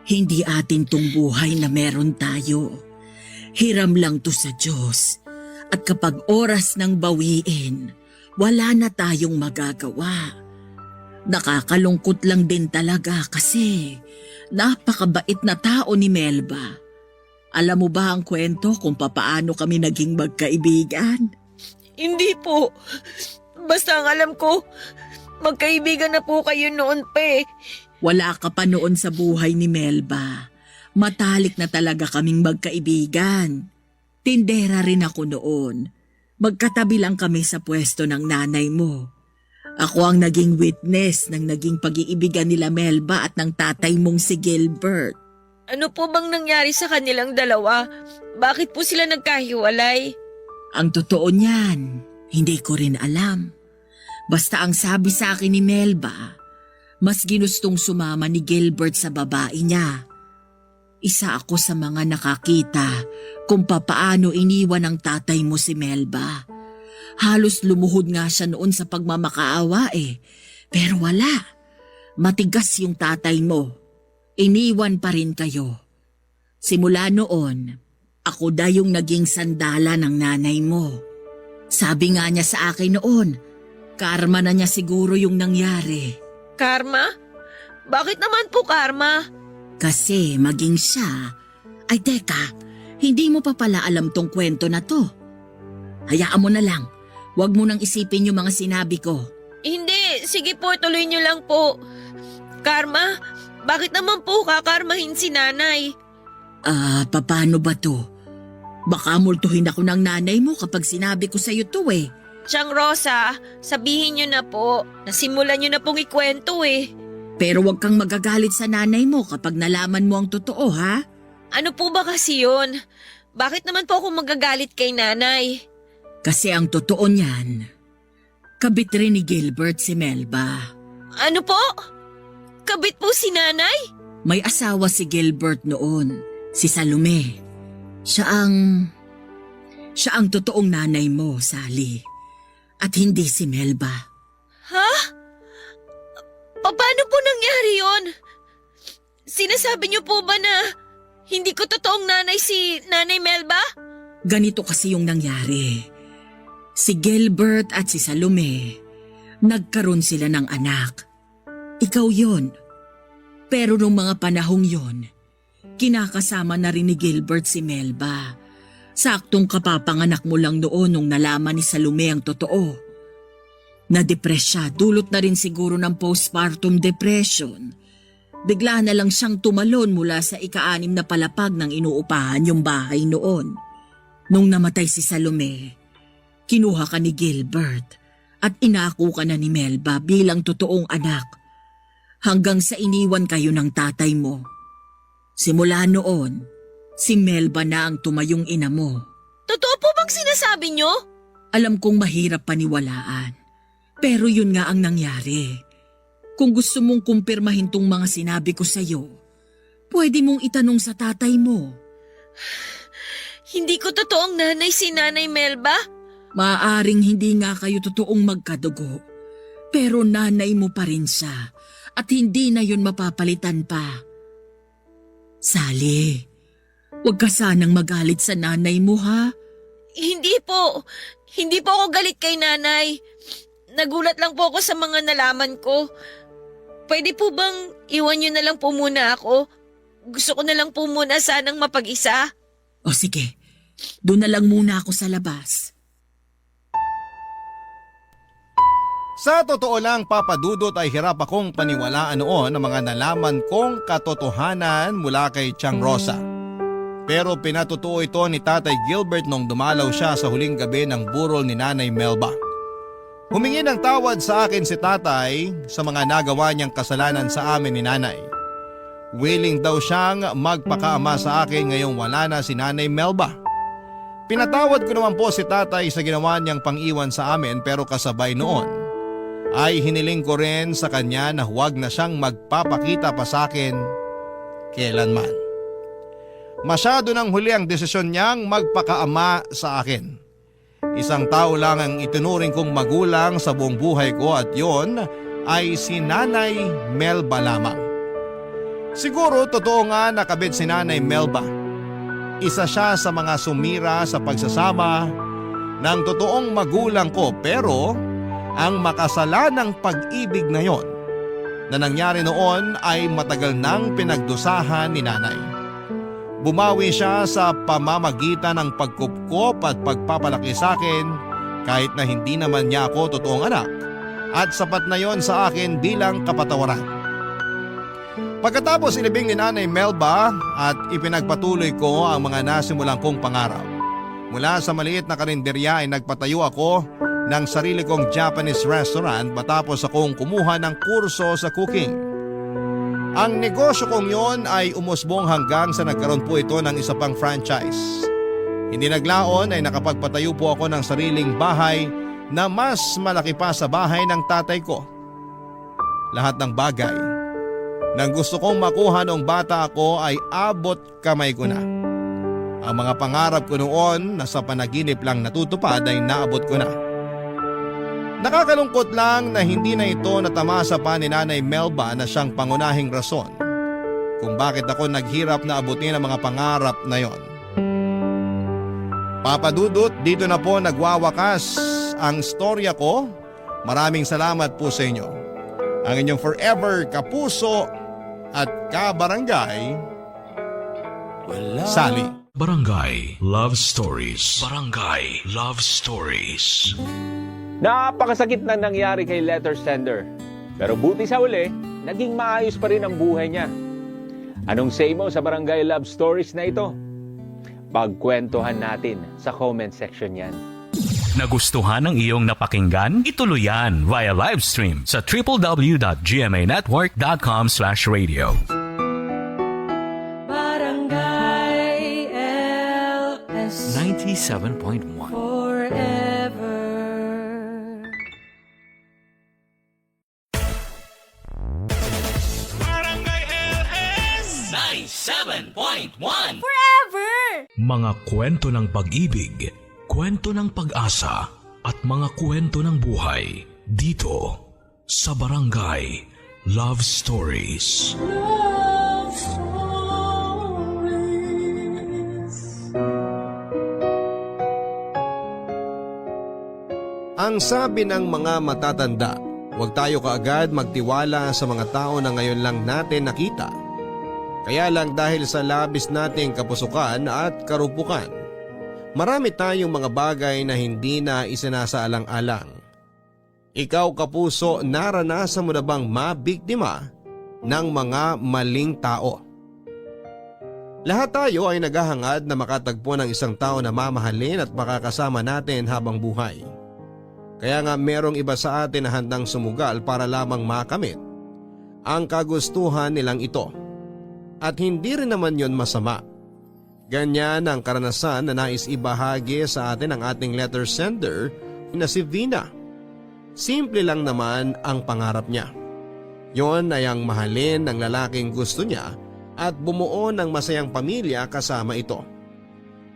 Hindi atin tong buhay na meron tayo. Hiram lang to sa Diyos. At kapag oras ng bawiin, wala na tayong magagawa. Nakakalungkot lang din talaga kasi napakabait na tao ni Melba. Alam mo ba ang kwento kung papaano kami naging magkaibigan? Hindi po. Basta ang alam ko, magkaibigan na po kayo noon pa eh. Wala ka pa noon sa buhay ni Melba. Matalik na talaga kaming magkaibigan. Tindera rin ako noon. Magkatabi lang kami sa pwesto ng nanay mo. Ako ang naging witness ng naging pag-iibigan nila Melba at ng tatay mong si Gilbert. Ano po bang nangyari sa kanilang dalawa? Bakit po sila nagkahiwalay? Ang totoo niyan, hindi ko rin alam. Basta ang sabi sa akin ni Melba, mas ginustong sumama ni Gilbert sa babae niya. Isa ako sa mga nakakita kung papaano iniwan ng tatay mo si Melba. Halos lumuhod nga siya noon sa pagmamakaawa eh. Pero wala. Matigas yung tatay mo. Iniwan pa rin kayo. Simula noon, ako da yung naging sandala ng nanay mo. Sabi nga niya sa akin noon, karma na niya siguro yung nangyari. Karma? Bakit naman po karma? Kasi maging siya, ay teka, hindi mo pa pala alam tong kwento na to. Hayaan mo na lang, huwag mo nang isipin yung mga sinabi ko. Hindi, sige po, tuloy niyo lang po. Karma? Bakit naman po kakarmahin si nanay? Paano ba to? Baka multuhin ako ng nanay mo kapag sinabi ko sa'yo to eh. Tiyang Rosa, sabihin niyo na po. Nasimulan niyo na pong ikwento eh. Pero huwag kang magagalit sa nanay mo kapag nalaman mo ang totoo, ha? Ano po ba kasi yun? Bakit naman po ako magagalit kay nanay? Kasi ang totoo niyan, kabit rin ni Gilbert si Melba. Ano po? Kabit po si nanay? May asawa si Gilbert noon, si Salome. Siya ang totoong nanay mo, Sally. At hindi si Melba. Ha? Paano po nangyari yon? Sinasabi niyo po ba na hindi ko totoong nanay si Nanay Melba? Ganito kasi yung nangyari. Si Gilbert at si Salome, nagkaroon sila ng anak. Ikaw yon. Pero nung mga panahong yon, kinakasama na rin ni Gilbert si Melba. Saktong kapapanganak mo lang noon nung nalaman ni Salome ang totoo. Na-depress siya, dulot na rin siguro ng postpartum depression. Bigla na lang siyang tumalon mula sa ika-6 na palapag ng inuupahan yung bahay noon. Nung namatay si Salome, kinuha ka ni Gilbert at inako ka na ni Melba bilang totoong anak. Hanggang sa iniwan kayo ng tatay mo. Simula noon, si Melba na ang tumayong ina mo. Totoo po bang sinasabi niyo? Alam kong mahirap paniwalaan, pero yun nga ang nangyari. Kung gusto mong kumpirmahin tong mga sinabi ko sa'yo, pwede mong itanong sa tatay mo. Hindi ko totoong nanay si Nanay Melba? Maaaring hindi nga kayo totoong magkadugo, pero nanay mo pa rin siya at hindi na yun mapapalitan pa. Sally, huwag ka sanang magalit sa nanay mo, ha? Hindi po. Hindi po ako galit kay nanay. Nagulat lang po ako sa mga nalaman ko. Pwede po bang iwan niyo na lang po muna ako? Gusto ko na lang po muna sanang mapag-isa. O sige, doon na lang muna ako sa labas. Sa totoo lang, Papa Dudut, ay hirap akong paniwalaan noon ang mga nalaman kong katotohanan mula kay Tiang Rosa. Pero pinatotoo ito ni Tatay Gilbert nung dumalaw siya sa huling gabi ng burol ni Nanay Melba. Humingi ng tawad sa akin si Tatay sa mga nagawa niyang kasalanan sa amin ni Nanay. Willing daw siyang magpakaama sa akin ngayong wala na si Nanay Melba. Pinatawad ko naman po si Tatay sa ginawa niyang pang-iwan sa amin, pero kasabay noon ay hiniling ko rin sa kanya na huwag na siyang magpapakita pa sa akin kailanman. Masyado nang huli ang desisyon niyang magpakaama sa akin. Isang tao lang ang itinuring kong magulang sa buong buhay ko at yon ay si Nanay Melba lamang. Siguro totoo nga nakabit si Nanay Melba. Isa siya sa mga sumira sa pagsasama ng totoong magulang ko, pero ang makasalanang pag-ibig na yon na nangyari noon ay matagal nang pinagdusahan ni Nanay. Bumawi siya sa pamamagitan ng pagkupkop at pagpapalaki sa akin kahit na hindi naman niya ako totoong anak, at sapat na yon sa akin bilang kapatawaran. Pagkatapos inibing ni Nanay Melba at ipinagpatuloy ko ang mga nasimulang kong pangarap. Mula sa maliit na karinderya ay nagpatayo ako ng sarili kong Japanese restaurant matapos akong kumuha ng kurso sa cooking. Ang negosyo kong yon ay umusbong hanggang sa nagkaroon po ito ng isa pang franchise. Hindi naglaon ay nakapagpatayo po ako ng sariling bahay na mas malaki pa sa bahay ng tatay ko. Lahat ng bagay nang gusto kong makuha noong bata ako ay abot kamay ko na. Ang mga pangarap ko noon na sa panaginip lang natutupad ay naabot ko na. Nakakalungkot lang na hindi na ito natamasa pa ni Nanay Melba na siyang pangunahing rason kung bakit ako naghirap na abutin ang mga pangarap na yon. Papa Dudut, dito na po nagwawakas ang storya ko. Maraming salamat po sa inyo. Ang inyong forever kapuso at kabarangay, Sally. Barangay Love Stories. Barangay Love Stories. Napakasakit na nangyari kay letter sender. Pero buti sa uli, naging maayos pa rin ang buhay niya. Anong say mo sa Barangay Love Stories na ito? Pagkwentuhan natin sa comment section yan. Nagustuhan ng iyong napakinggan? Ituloy yan via live stream sa www.gmanetwork.com/radio. Barangay LS 97.1 forever. Mga kwento ng pag-ibig, kwento ng pag-asa, at mga kwento ng buhay dito sa Barangay Love Stories. Love stories. Ang sabi ng mga matatanda, huwag tayo kaagad magtiwala sa mga tao na ngayon lang natin nakita. Kaya lang dahil sa labis nating kapusukan at karupukan, marami tayong mga bagay na hindi na isinasaalang-alang. Ikaw kapuso, naranasan mo na bang mabiktima ng mga maling tao? Lahat tayo ay naghahangad na makatagpo ng isang tao na mamahalin at makakasama natin habang buhay. Kaya nga merong iba sa atin na handang sumugal para lamang makamit ang kagustuhan nilang ito. At hindi rin naman yon masama. Ganyan ang karanasan na nais ibahagi sa atin ng ating letter sender na si Vina. Simple lang naman ang pangarap niya. Yon ay ang mahalin ng lalaking gusto niya at bumuo ng masayang pamilya kasama ito.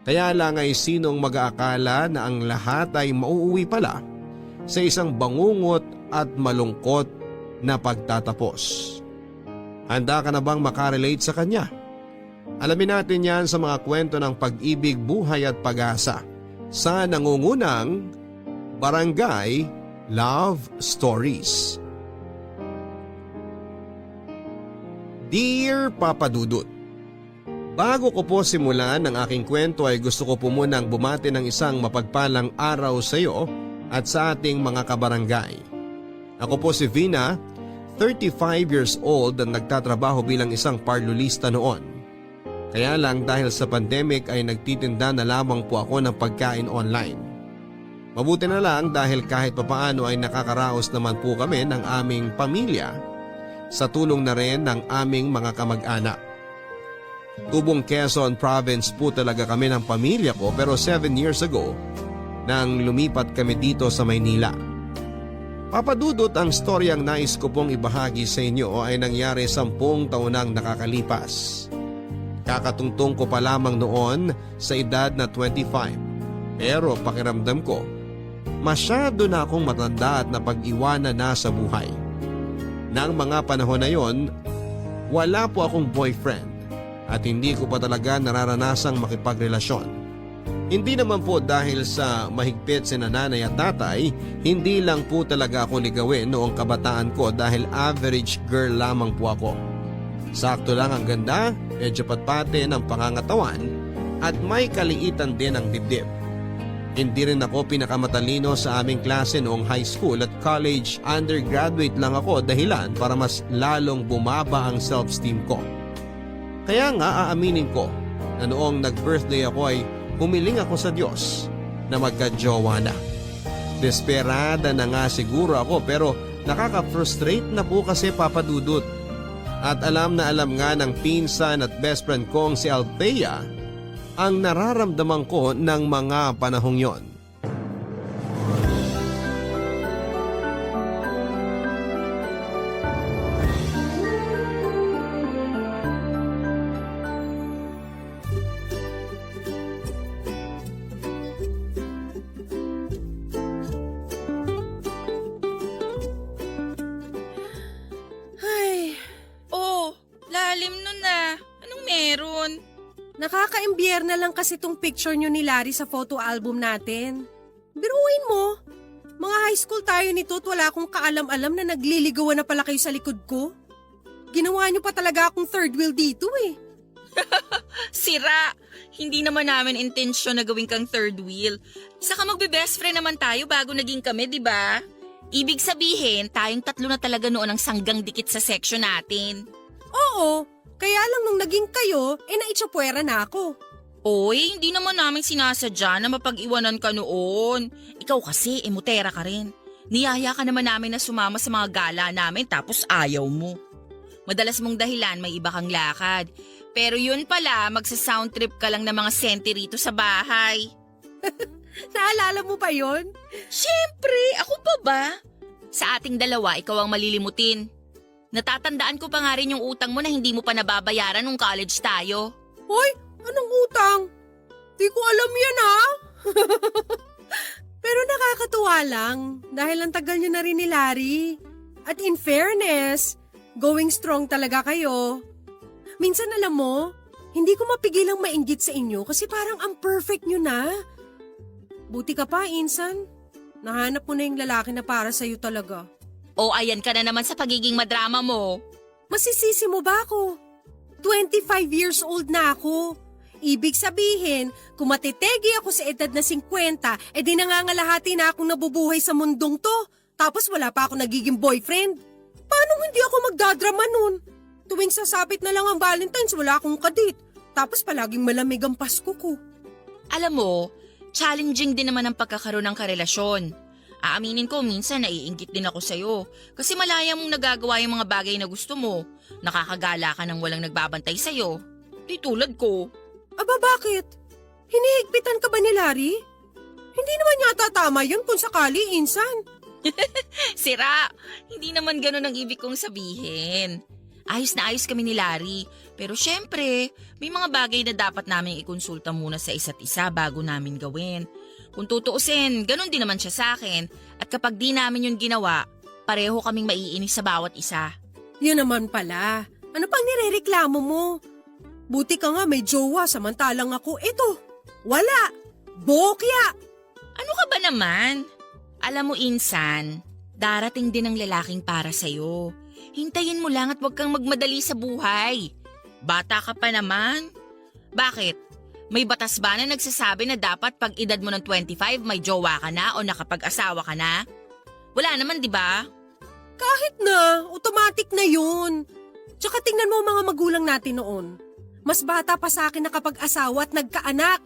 Kaya lang ay sinong mag-aakala na ang lahat ay mauuwi pala sa isang bangungot at malungkot na pagtatapos. Handa ka na bang makarelate sa kanya? Alamin natin yan sa mga kwento ng pag-ibig, buhay at pag-asa sa nangungunang Barangay Love Stories. Dear Papa Dudut, bago ko po simulan ang aking kwento ay gusto ko po munang bumati ng isang mapagpalang araw sa iyo at sa ating mga kabarangay. Ako po si Vina, 35 years old at nagtatrabaho bilang isang parlulista noon. Kaya lang dahil sa pandemic ay nagtitinda na lamang po ako ng pagkain online. Mabuti na lang dahil kahit papaano ay nakakaraos naman po kami ng aming pamilya sa tulong na rin ng aming mga kamag-anak. Tubong Quezon Province po talaga kami ng pamilya ko pero 7 years ago nang lumipat kami dito sa Maynila. Papadudot, ang storyang nais ko pong ibahagi sa inyo ay nangyari 10 taon nang nakakalipas. Kakatungtong ko pa lamang noon sa edad na 25. Pero pakiramdam ko, masyado na akong matanda at napag-iwanan na sa buhay. Nang mga panahon na yon, wala po akong boyfriend at hindi ko pa talaga nararanasang makipagrelasyon. Hindi naman po dahil sa mahigpit si nanay at tatay, hindi lang po talaga ako ligawin noong kabataan ko dahil average girl lamang po ako. Sakto lang ang ganda, medyo patpate ng pangangatawan at may kaliitan din ang dibdib. Hindi rin ako pinakamatalino sa aming klase noong high school at college undergraduate lang ako dahilan para mas lalong bumaba ang self-esteem ko. Kaya nga aaminin ko na noong nag-birthday ako ay humiling ako sa Diyos na magka-jowa na. Desperada na nga siguro ako pero nakaka-frustrate na po kasi papadudot. At alam na alam nga ng pinsan at best friend kong si Althea ang nararamdaman ko ng mga panahong yon. Nakaka-imbiyer na lang kasi tong picture nyo ni Larry sa photo album natin. Biruin mo, mga high school tayo nito at wala akong kaalam-alam na nagliligawan na pala kayo sa likod ko. Ginawa nyo pa talaga akong third wheel dito eh. Sira! Hindi naman namin intensyon na gawin kang third wheel. Saka magbe-best friend naman tayo bago naging kami, di ba? Ibig sabihin, tayong tatlo na talaga noon ang sanggang dikit sa section natin. Oo, kaya lang nung naging kayo, naitsapwera na ako. Oy, hindi naman namin sinasadya na mapag-iwanan ka noon. Ikaw kasi, emutera ka rin. Niyaya ka naman namin na sumama sa mga gala namin tapos ayaw mo. Madalas mong dahilan may iba kang lakad. Pero yun pala, magsa-sound trip ka lang ng mga senti rito sa bahay. Naalala mo pa yon? Siyempre, ako pa ba? Sa ating dalawa, ikaw ang malilimutin. Natatandaan ko pa nga rin yung utang mo na hindi mo pa nababayaran nung college tayo. Hoy, anong utang? Di ko alam yan ha. Pero nakakatuwa lang dahil ang tagal niyo na rin ni Larry. At in fairness, going strong talaga kayo. Minsan alam mo, hindi ko mapigilang mainggit sa inyo kasi parang ang perfect nyo na. Buti ka pa, Insan. Nahanap mo na yung lalaki na para sa'yo talaga. O ayan ka na naman sa pagiging madrama mo. Masisisi mo ba ako? 25 years old na ako. Ibig sabihin, kung matitegi ako sa edad na 50, edi nangangalahati na akong nabubuhay sa mundong to. Tapos wala pa ako nagiging boyfriend. Paano hindi ako magdadrama nun? Tuwing sasapit na lang ang Valentine's, wala akong kadit. Tapos palaging malamig ang Pasko ko. Alam mo, challenging din naman ang pagkakaroon ng karelasyon. Aaminin ko, minsan naiinggit din ako sa'yo. Kasi malaya mong nagagawa yung mga bagay na gusto mo. Nakakagala ka nang walang nagbabantay sa'yo. Di tulad ko. Aba bakit? Hinihigpitan ka ba ni Larry? Hindi naman yata tama yun kung sakali, Insan. Sira, hindi naman ganun ang ibig kong sabihin. Ayos na ayos kami ni Larry. Pero syempre, may mga bagay na dapat namin ikonsulta muna sa isa't isa bago namin gawin. Kung tutuusin, ganun din naman siya sa akin. At kapag di namin yun ginawa, pareho kaming maiinis sa bawat isa. Yun naman pala. Ano pang nirereklamo mo? Buti ka nga may jowa samantalang ako. Ito, wala. Bokya. Ano ka ba naman? Alam mo, Insan, darating din ang lalaking para sa'yo. Hintayin mo lang at huwag kang magmadali sa buhay. Bata ka pa naman. Bakit? May batas ba na nagsasabi na dapat pag edad mo ng 25 may jowa ka na o nakapag-asawa ka na? Wala naman, di ba? Kahit na, automatic na yun. Tsaka tingnan mo ang mga magulang natin noon. Mas bata pa sa akin nakapag-asawa at nagkaanak.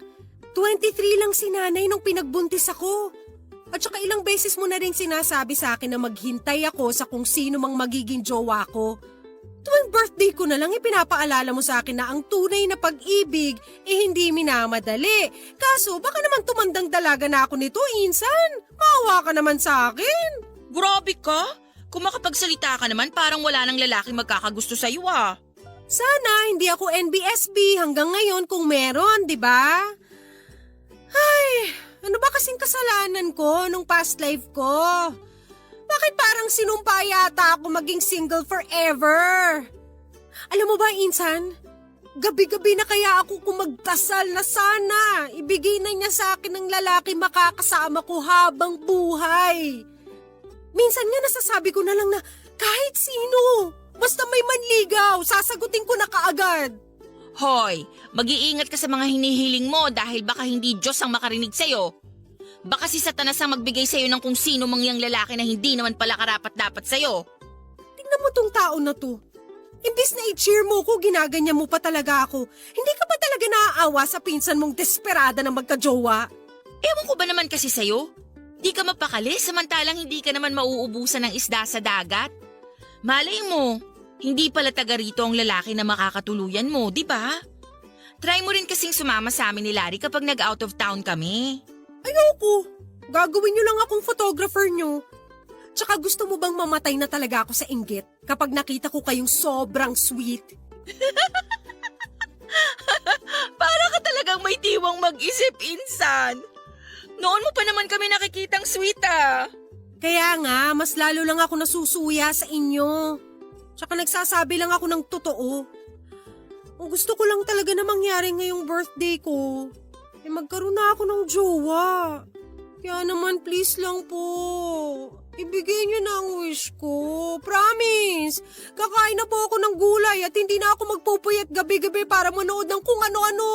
23 lang si nanay nung pinagbuntis ako. At saka ilang beses mo na rin sinasabi sa akin na maghintay ako sa kung sino mang magiging jowa ko. Tuwing birthday ko na lang ipinapaalala mo sa akin na ang tunay na pag-ibig hindi minamadali. Kaso baka naman tumandang dalaga na ako nito, Insan. Maawa ka naman sa akin. Grabe ka! Kung makapagsalita ka naman parang wala nang lalaki magkakagusto sa'yo ah. Sana hindi ako NBSB hanggang ngayon kung meron, di ba? Ay, ano ba kasing kasalanan ko nung past life ko? Bakit parang sinumpa yata ako maging single forever? Alam mo ba, Insan? Gabi-gabi na kaya ako kung magdasal na sana. Ibigay na niya sa akin ng lalaki makakasama ko habang buhay. Minsan nga nasasabi ko na lang na kahit sino, basta may manligaw, sasagutin ko na kaagad. Hoy, mag-iingat ka sa mga hinihiling mo dahil baka hindi Diyos ang makarinig sa'yo. Baka si Satanas ang magbigay sa'yo ng kung sino mang yang lalaki na hindi naman pala karapat-dapat sa'yo. Tingnan mo tong tao na to. Imbis na i-cheer mo ko, ginaganyan mo pa talaga ako. Hindi ka pa talaga naaawa sa pinsan mong desperada na magkajowa? Ewan ko ba naman kasi sa'yo? Di ka mapakali samantalang hindi ka naman mauubusan ng isda sa dagat. Malay mo, hindi pala taga rito ang lalaki na makakatuluyan mo, di ba? Try mo rin kasing sumama sa amin ni Larry kapag nag-out of town kami. Ayoko. Gagawin niyo lang akong photographer niyo. Tsaka gusto mo bang mamatay na talaga ako sa inggit kapag nakita ko kayong sobrang sweet? Para ka talagang may tiwang mag-isip, Insan. Noon mo pa naman kami nakikitang sweet ah. Kaya nga, mas lalo lang ako nasusuya sa inyo. Tsaka nagsasabi lang ako ng totoo. Ang gusto ko lang talaga na mangyari ngayong birthday ko, magkaroon na ako ng jowa. Kaya naman please lang po, ibigay niyo na ang wish ko. Promise, kakain na po ako ng gulay at hindi na ako magpupuyat gabi-gabi para manood ng kung ano-ano.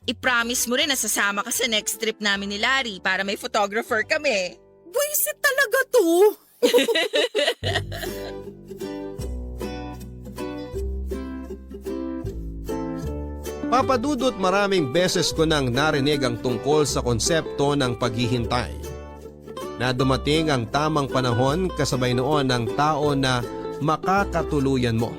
I-promise mo rin na sasama ka sa next trip namin ni Larry para may photographer kami. Buisit talaga to. Papadudot, maraming beses ko nang narinig ang tungkol sa konsepto ng paghihintay. Na dumating ang tamang panahon kasabay noon ng tao na makakatuluyan mo.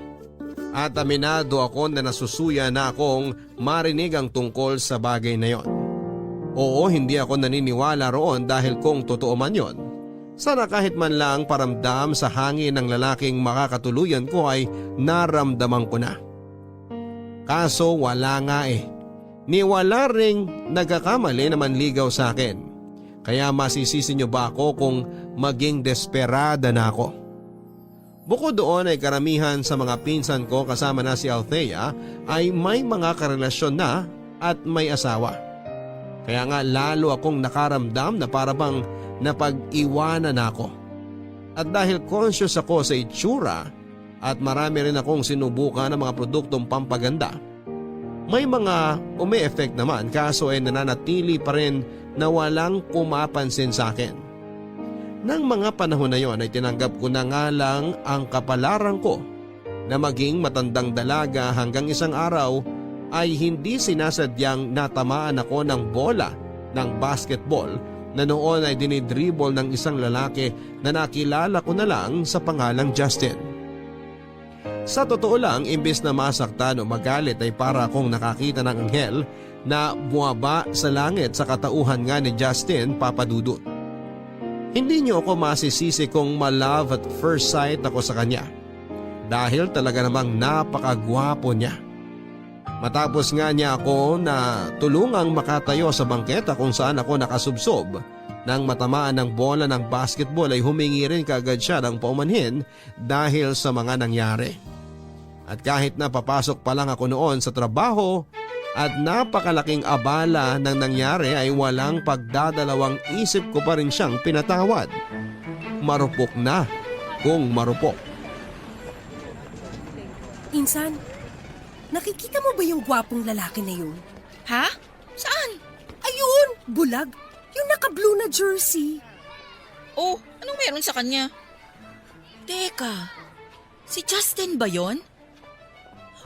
At aminado ako na nasusuya na akong marinig ang tungkol sa bagay na yon. Oo, hindi ako naniniwala roon dahil kung totoo man yon, sana kahit man lang paramdam sa hangin ng lalaking makakatuluyan ko ay naramdaman ko na. Kaso wala nga eh. Ni wala ring nagkakamali na manligaw sa akin. Kaya masisisi niyo ba ako kung maging desperada na ako? Bukod doon ay karamihan sa mga pinsan ko kasama na si Althea ay may mga karelasyon na at may asawa. Kaya nga lalo akong nakaramdam na parabang napag-iwanan ako. At dahil conscious ako sa itsura at marami rin akong sinubukan ng mga produktong pampaganda, may mga umi-effect naman kaso ay nananatili pa rin na walang pumapansin sa akin. Nang mga panahon na yon ay tinanggap ko na nga lang ang kapalaran ko na maging matandang dalaga hanggang isang araw ay hindi sinasadyang natamaan ako ng bola ng basketball na noon ay dinidribble ng isang lalaki na nakilala ko na lang sa pangalang Justin. Sa totoo lang, imbes na masaktan o magalit ay para akong nakakita ng anghel na buwaba sa langit sa katauhan nga ni Justin, Papadudut. Hindi niyo ako masisisi kung ma-love at first sight ako sa kanya dahil talaga namang napakagwapo niya. Matapos nga niya ako na tulungang makatayo sa bangketa kung saan ako nakasubsob nang matamaan ng bola ng basketball ay humingi rin kaagad siya ng paumanhin dahil sa mga nangyari. At kahit na papasok pa lang ako noon sa trabaho at napakalaking abala ng nangyari ay walang pagdadalawang isip ko pa rin siyang pinatawad. Marupok na kung marupok. Insan, nakikita mo ba yung gwapong lalaki na yun? Ha? Saan? Ayun! Bulag! Yung naka-blue na jersey. Oh, anong meron sa kanya? Teka, si Justin ba yon?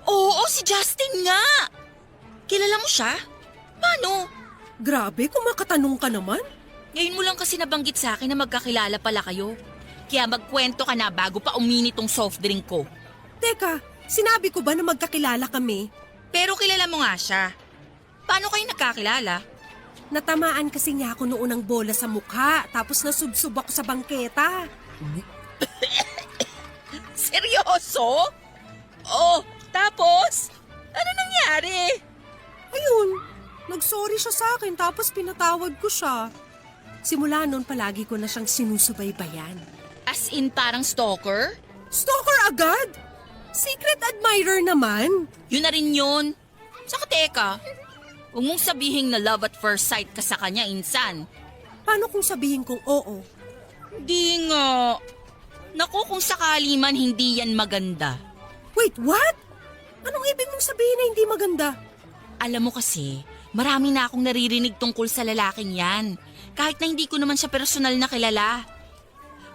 Oo, si Justin nga! Kilala mo siya? Paano? Grabe, kung makatanong ka naman. Ngayon mo lang kasi nabanggit sa akin na magkakilala pala kayo. Kaya magkwento ka na bago pa uminit tong soft drink ko. Teka, sinabi ko ba na magkakilala kami? Pero kilala mo nga siya. Paano kayo nagkakilala? Natamaan kasi niya ako noon ng bola sa mukha tapos nasubsob ako sa bangketa. Seryoso? Oh, tapos? Ano nangyari? Ayun, nagsorry siya sa akin tapos pinatawad ko siya. Simula noon palagi ko na siyang sinusubaybayan. As in parang stalker? Stalker agad? Secret admirer naman. Yun na rin yun. Saka teka, huwag mong sabihin na love at first sight ka sa kanya, insan. Paano kung sabihin kong oo? Di nga. Naku, kung sakali man hindi yan maganda. Wait, what? Anong ibig mong sabihin na hindi maganda? Alam mo kasi, marami na akong naririnig tungkol sa lalaking yan. Kahit na hindi ko naman siya personal na kilala.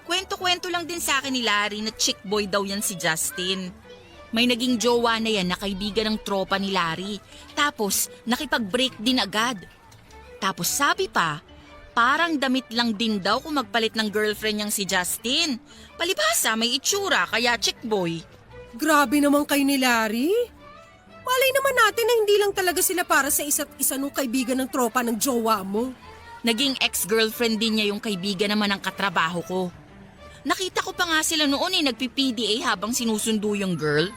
Kwento-kwento lang din sa akin ni Larry na chick boy daw yan si Justin. May naging jowa na yan na kaibigan ng tropa ni Larry. Tapos nakipag-break din agad. Tapos sabi pa, parang damit lang din daw kung magpalit ng girlfriend niyang si Justin. Palibhasa may itsura kaya chick boy. Grabe naman kayo ni Larry. Malay naman natin na hindi lang talaga sila para sa isa't isa nung kaibigan ng tropa ng jowa mo. Naging ex-girlfriend din niya yung kaibigan naman ng katrabaho ko. Nakita ko pa nga sila noon nagpi-PDA habang sinusundo yung girl.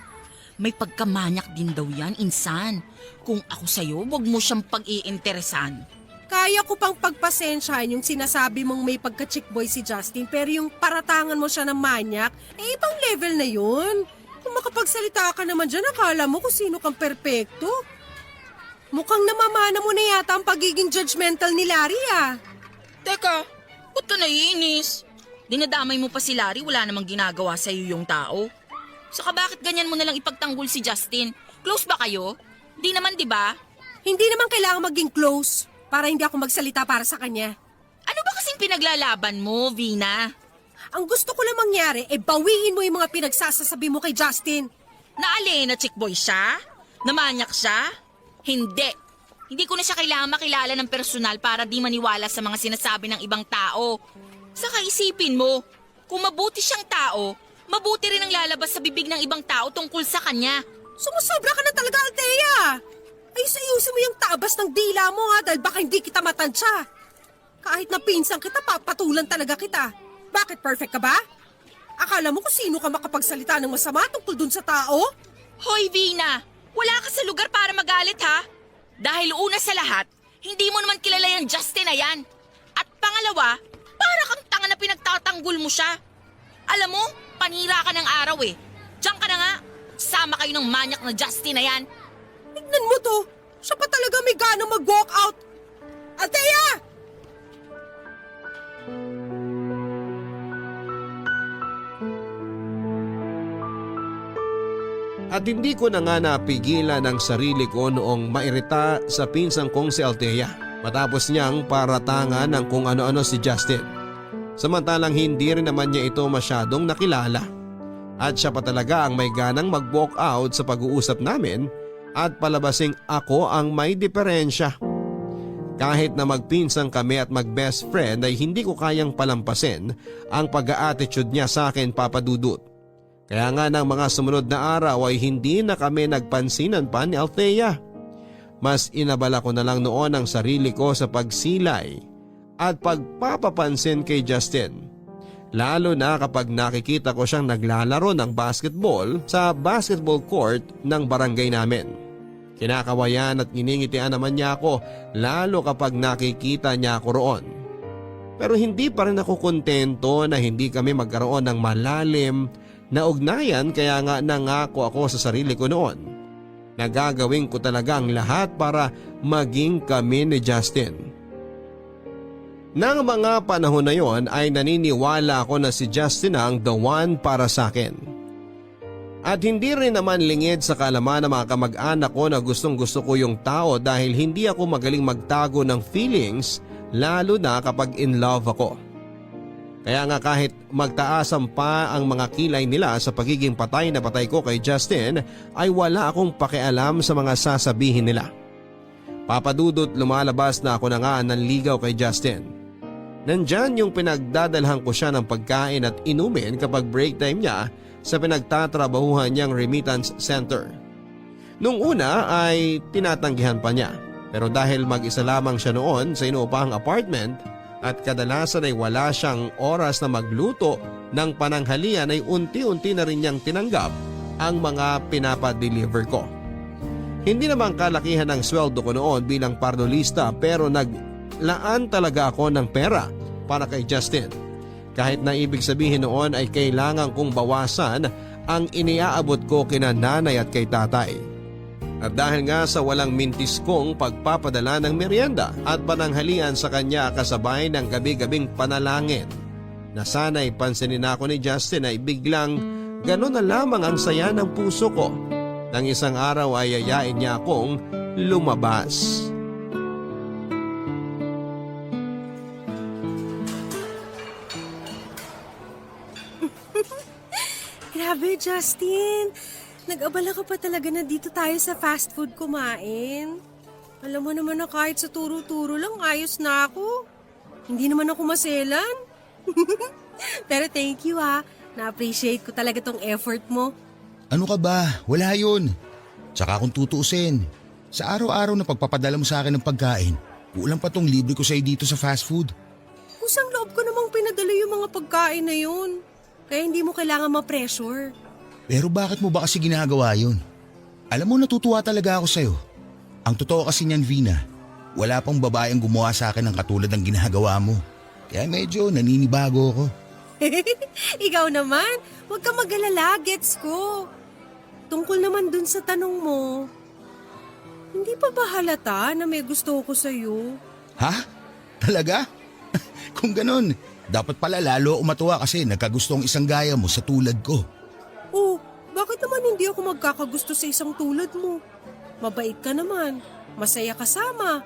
May pagkamanyak din daw yan, insan. Kung ako sa'yo, wag mo siyang pag-iinteresan. Kaya ko pang pagpasensyahan yung sinasabi mong may pagka-chick boy si Justin pero yung paratangan mo siya ng manyak, ibang level na yun. Kung makapagsalita ka naman dyan, akala mo kung sino kang perpekto. Mukhang namamana mo na yata ang pagiging judgmental ni Larry ah. Teka, ba't ka naiinis? Dinadamay mo pa si Larry, wala namang ginagawa sa'yo yung tao. Saka bakit ganyan mo nalang ipagtanggol si Justin? Close ba kayo? Di naman, di ba? Hindi naman kailangan maging close para hindi ako magsalita para sa kanya. Ano ba kasing pinaglalaban mo, Vina? Ang gusto ko lang mangyari bawiin mo yung mga pinagsasasabi mo kay Justin. Na chick boy siya? Namanyak siya? Hindi. Hindi ko na siya kailangan makilala ng personal para di maniwala sa mga sinasabi ng ibang tao. Saka isipin mo, kung mabuti siyang tao, mabuti rin ang lalabas sa bibig ng ibang tao tungkol sa kanya. Sumusobra ka na talaga, Althea! Ayos-ayusin mo yung tabas ng dila mo ha dahil baka hindi kita matansya. Kahit na pinsan kita, papatulan talaga kita. Bakit, perfect ka ba? Akala mo kung sino ka makapagsalita ng masama tungkol dun sa tao? Hoy, Vina! Wala ka sa lugar para magalit, ha? Dahil una sa lahat, hindi mo naman kilala yung Justin na yan. At pangalawa, para kang tanga na pinagtatanggol mo siya. Alam mo, panira ka ng araw eh. Diyan ka na nga. Sama kayo ng manyak na Justin na yan. Tignan mo to. Siya pa talaga may ganang mag-walk out. Althea! At hindi ko na nga napigilan ang sarili ko noong mairita sa pinsang kong si Althea matapos niyang paratangan ng kung ano-ano si Justin. Samantalang hindi rin naman niya ito masyadong nakilala. At siya pa talaga ang may ganang mag-walk out sa pag-uusap namin at palabasing ako ang may diferensya. Kahit na magpinsang kami at mag-best friend ay hindi ko kayang palampasin ang pag-a-attitude niya sa akin, Papa Dudut. Kaya nga ng mga sumunod na araw ay hindi na kami nagpansinan pa ni Althea. Mas inabala ko na lang noon ang sarili ko sa pagsilay at pagpapapansin kay Justin. Lalo na kapag nakikita ko siyang naglalaro ng basketball sa basketball court ng barangay namin. Kinakawayan at iningitian naman niya ako lalo kapag nakikita niya ako roon. Pero hindi pa rin ako kontento na hindi kami magkaroon ng malalim na ugnayan, kaya nga nangako ako sa sarili ko noon na gagawin ko talaga ang lahat para maging kami ni Justin. Nang mga panahon na yon ay naniniwala ako na si Justin ang the one para sa akin. At hindi rin naman lingid sa kaalaman ng mga kamag-anak ko na gustong gusto ko yung tao dahil hindi ako magaling magtago ng feelings lalo na kapag in love ako. Kaya nga kahit magtaasan pa ang mga kilay nila sa pagiging patay na patay ko kay Justin ay wala akong pakialam sa mga sasabihin nila. Papadudot, lumalabas na ako na nga nanligaw kay Justin. Nandyan yung pinagdadalhan ko siya ng pagkain at inumin kapag break time niya sa pinagtatrabahuhan niyang remittance center. Nung una ay tinatanggihan pa niya, pero dahil mag-isa lamang siya noon sa inuupahang apartment at kadalasan ay wala siyang oras na magluto ng pananghalian ay unti-unti na rin niyang tinanggap ang mga pinapa-deliver ko. Hindi naman kalakihan ang sweldo ko noon bilang parlolista pero naglaan talaga ako ng pera para kay Justin. Kahit na ibig sabihin noon ay kailangan kong bawasan ang iniaabot ko kina nanay at kay tatay. At dahil nga sa walang mintis kong pagpapadala ng merienda at pananghalian sa kanya kasabay ng gabi-gabing panalangin na sana'y pansinin ako ni Justin ay biglang gano'n na lamang ang saya ng puso ko. Nang isang araw ay yayain niya akong lumabas. Grabe, Justin. Nag-abala ka pa talaga na dito tayo sa fast food kumain. Alam mo naman na kahit sa turo-turo lang, ayos na ako. Hindi naman ako maselan. Pero thank you ha. Na-appreciate ko talaga tong effort mo. Ano ka ba? Wala yun. Tsaka kung tutuusin, sa araw-araw na pagpapadala mo sa akin ng pagkain, kulang pa tong libre ko sa'yo dito sa fast food. Kusang loob ko namang pinadala yung mga pagkain na yun. Kaya hindi mo kailangan ma-pressure. Pero bakit mo ba kasi ginagawa yun? Alam mo, natutuwa talaga ako sa'yo. Ang totoo kasi niyan, Vina, wala pang babae ang gumawa sa akin ng katulad ng ginagawa mo. Kaya medyo naninibago ako. Ikaw naman, huwag ka mag-alala, gets ko. Tungkol naman dun sa tanong mo, hindi pa ba halata na may gusto ko sa'yo? Ha? Talaga? Kung ganun, dapat pala lalo ako matuwa kasi nagkagusto ang isang gaya mo sa tulad ko. Oh, bakit naman hindi ako magkakagusto sa isang tulad mo? Mabait ka naman, masaya kasama.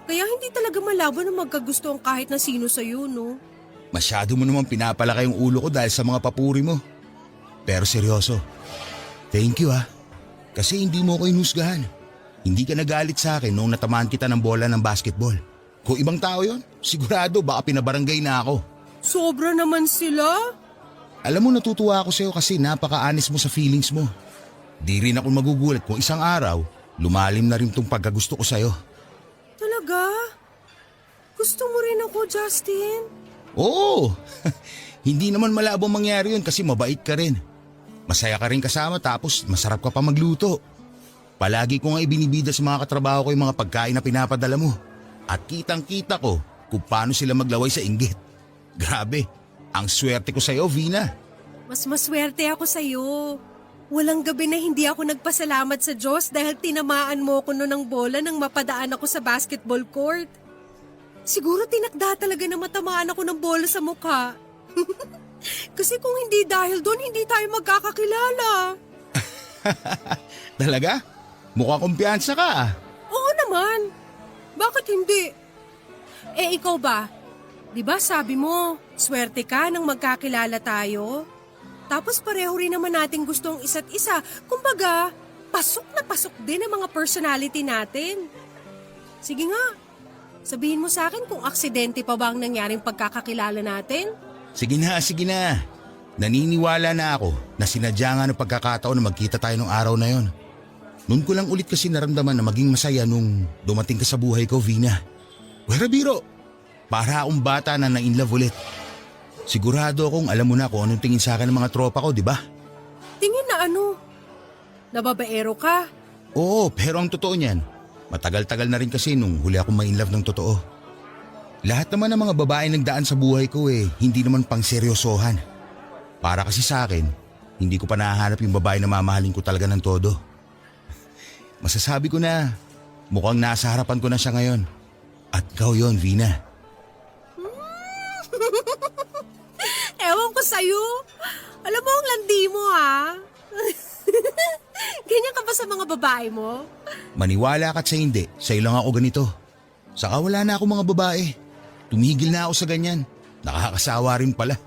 Kaya hindi talaga malabo na magkagusto ang kahit na sino sa'yo, no? Masyado mo naman pinapalaki yung ulo ko dahil sa mga papuri mo. Pero seryoso, thank you ha. Kasi hindi mo ko inusgahan. Hindi ka nagalit sa akin noong natamaan kita ng bola ng basketball. Kung ibang tao yon, sigurado baka pinabarangay na ako. Sobra naman sila. Alam mo, natutuwa ako sa'yo kasi napaka-honest mo sa feelings mo. Di rin ako magugulat kung isang araw, lumalim na rin tong pagkagusto ko sa'yo. Talaga? Gusto mo rin ako, Justin? Oo! Hindi naman malabong mangyari yun kasi mabait ka rin. Masaya ka rin kasama tapos masarap ka pa magluto. Palagi ko nga ibinibida sa mga katrabaho ko yung mga pagkain na pinapadala mo. At kitang-kita ko kung paano sila maglaway sa inggit. Grabe, ang swerte ko sa'yo, Vina. Mas maswerte ako sa'yo. Walang gabi na hindi ako nagpasalamat sa Diyos dahil tinamaan mo ko noon ng bola nang mapadaan ako sa basketball court. Siguro tinakda talaga na matamaan ako ng bola sa mukha. Kasi kung hindi dahil doon, hindi tayo magkakakilala. Talaga? Mukha kumpiyansa ka ah. Oo naman. Bakit hindi? Eh ikaw ba? Di ba sabi mo, swerte ka nang magkakilala tayo? Tapos pareho rin naman nating gusto ang isa't isa. Kumbaga, pasok na pasok din ang mga personality natin. Sige nga, sabihin mo sa akin kung aksidente pa ba ang nangyaring pagkakakilala natin? Sige na, sige na. Naniniwala na ako na sinadya nga ng pagkakataon na magkita tayo nung araw na yon. Noon ko lang ulit kasi naramdaman na maging masaya nung dumating ka sa buhay ko, Vina. Wala biro, para akong bata na na-inlove ulit. Sigurado akong alam mo na kung anong tingin sa akin ng mga tropa ko, di ba? Tingin na ano? Nababaero ka? Oo, pero ang totoo niyan, matagal-tagal na rin kasi nung huli akong ma-inlove ng totoo. Lahat naman ng mga babae nagdaan sa buhay ko hindi naman pang seryosohan. Para kasi sa akin, hindi ko pa nahahanap yung babae na mamahalin ko talaga ng todo. Masasabi ko na, mukhang nasa harapan ko na siya ngayon. At ikaw yon, Vina. Ewan ko sa'yo. Alam mo ang landi mo ha. Ganyan ka ba sa mga babae mo? Maniwala ka't sa hindi, sa'yo lang ako ganito. Saka wala na ako mga babae. Tumigil na ako sa ganyan. Nakakasawa rin pala.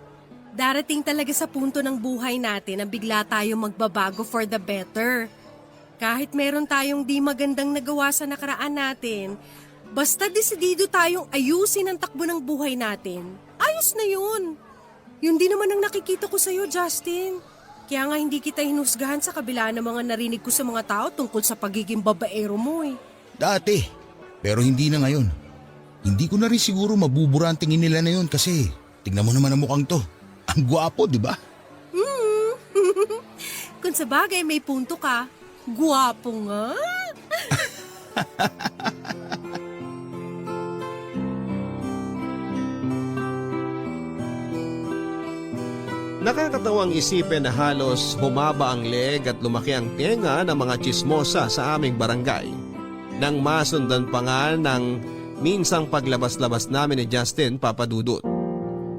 Darating talaga sa punto ng buhay natin na bigla tayong magbabago for the better. Kahit meron tayong di magandang nagawa sa nakaraan natin, basta desidido tayong ayusin ang takbo ng buhay natin, ayos na yun. Yun din naman ang nakikita ko sa'yo, Justin. Kaya nga hindi kita hinusgahan sa kabila ng mga narinig ko sa mga tao tungkol sa pagiging babaero mo Dati, pero hindi na ngayon. Hindi ko na rin siguro mabubura ang tingin nila na yun kasi tignan mo naman ang mukhang to. Ang gwapo, di ba? Kung sa bagay may punto ka, guwapo nga. Nakakatawang isipin na halos humaba ang leeg at lumaki ang tenga ng mga tsismosa sa aming barangay. Nang masundan pa nga ng minsang paglabas-labas namin ni Justin Papadudut.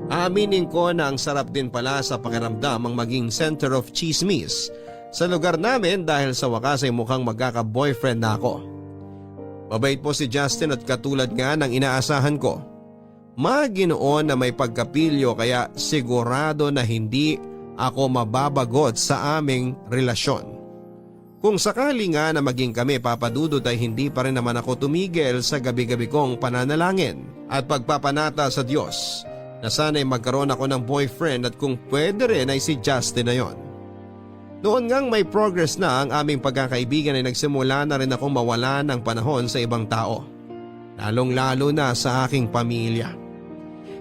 Aaminin ko na ang sarap din pala sa pakiramdam ang maging center of chismis sa lugar namin dahil sa wakas ay mukhang magkaka-boyfriend na ako. Mabait po si Justin at katulad nga ng inaasahan ko. Maginoon na may pagkapilyo kaya sigurado na hindi ako mababagot sa aming relasyon. Kung sakali nga na maging kami Papadudot ay hindi pa rin naman ako tumigil sa gabi-gabi kong pananalangin at pagpapanata sa Diyos na sana'y magkaroon ako ng boyfriend at kung pwede rin ay si Justin na yon. Noon ngang may progress na ang aming pagkakaibigan ay nagsimula na rin akong mawala ng panahon sa ibang tao. Lalong-lalo na sa aking pamilya.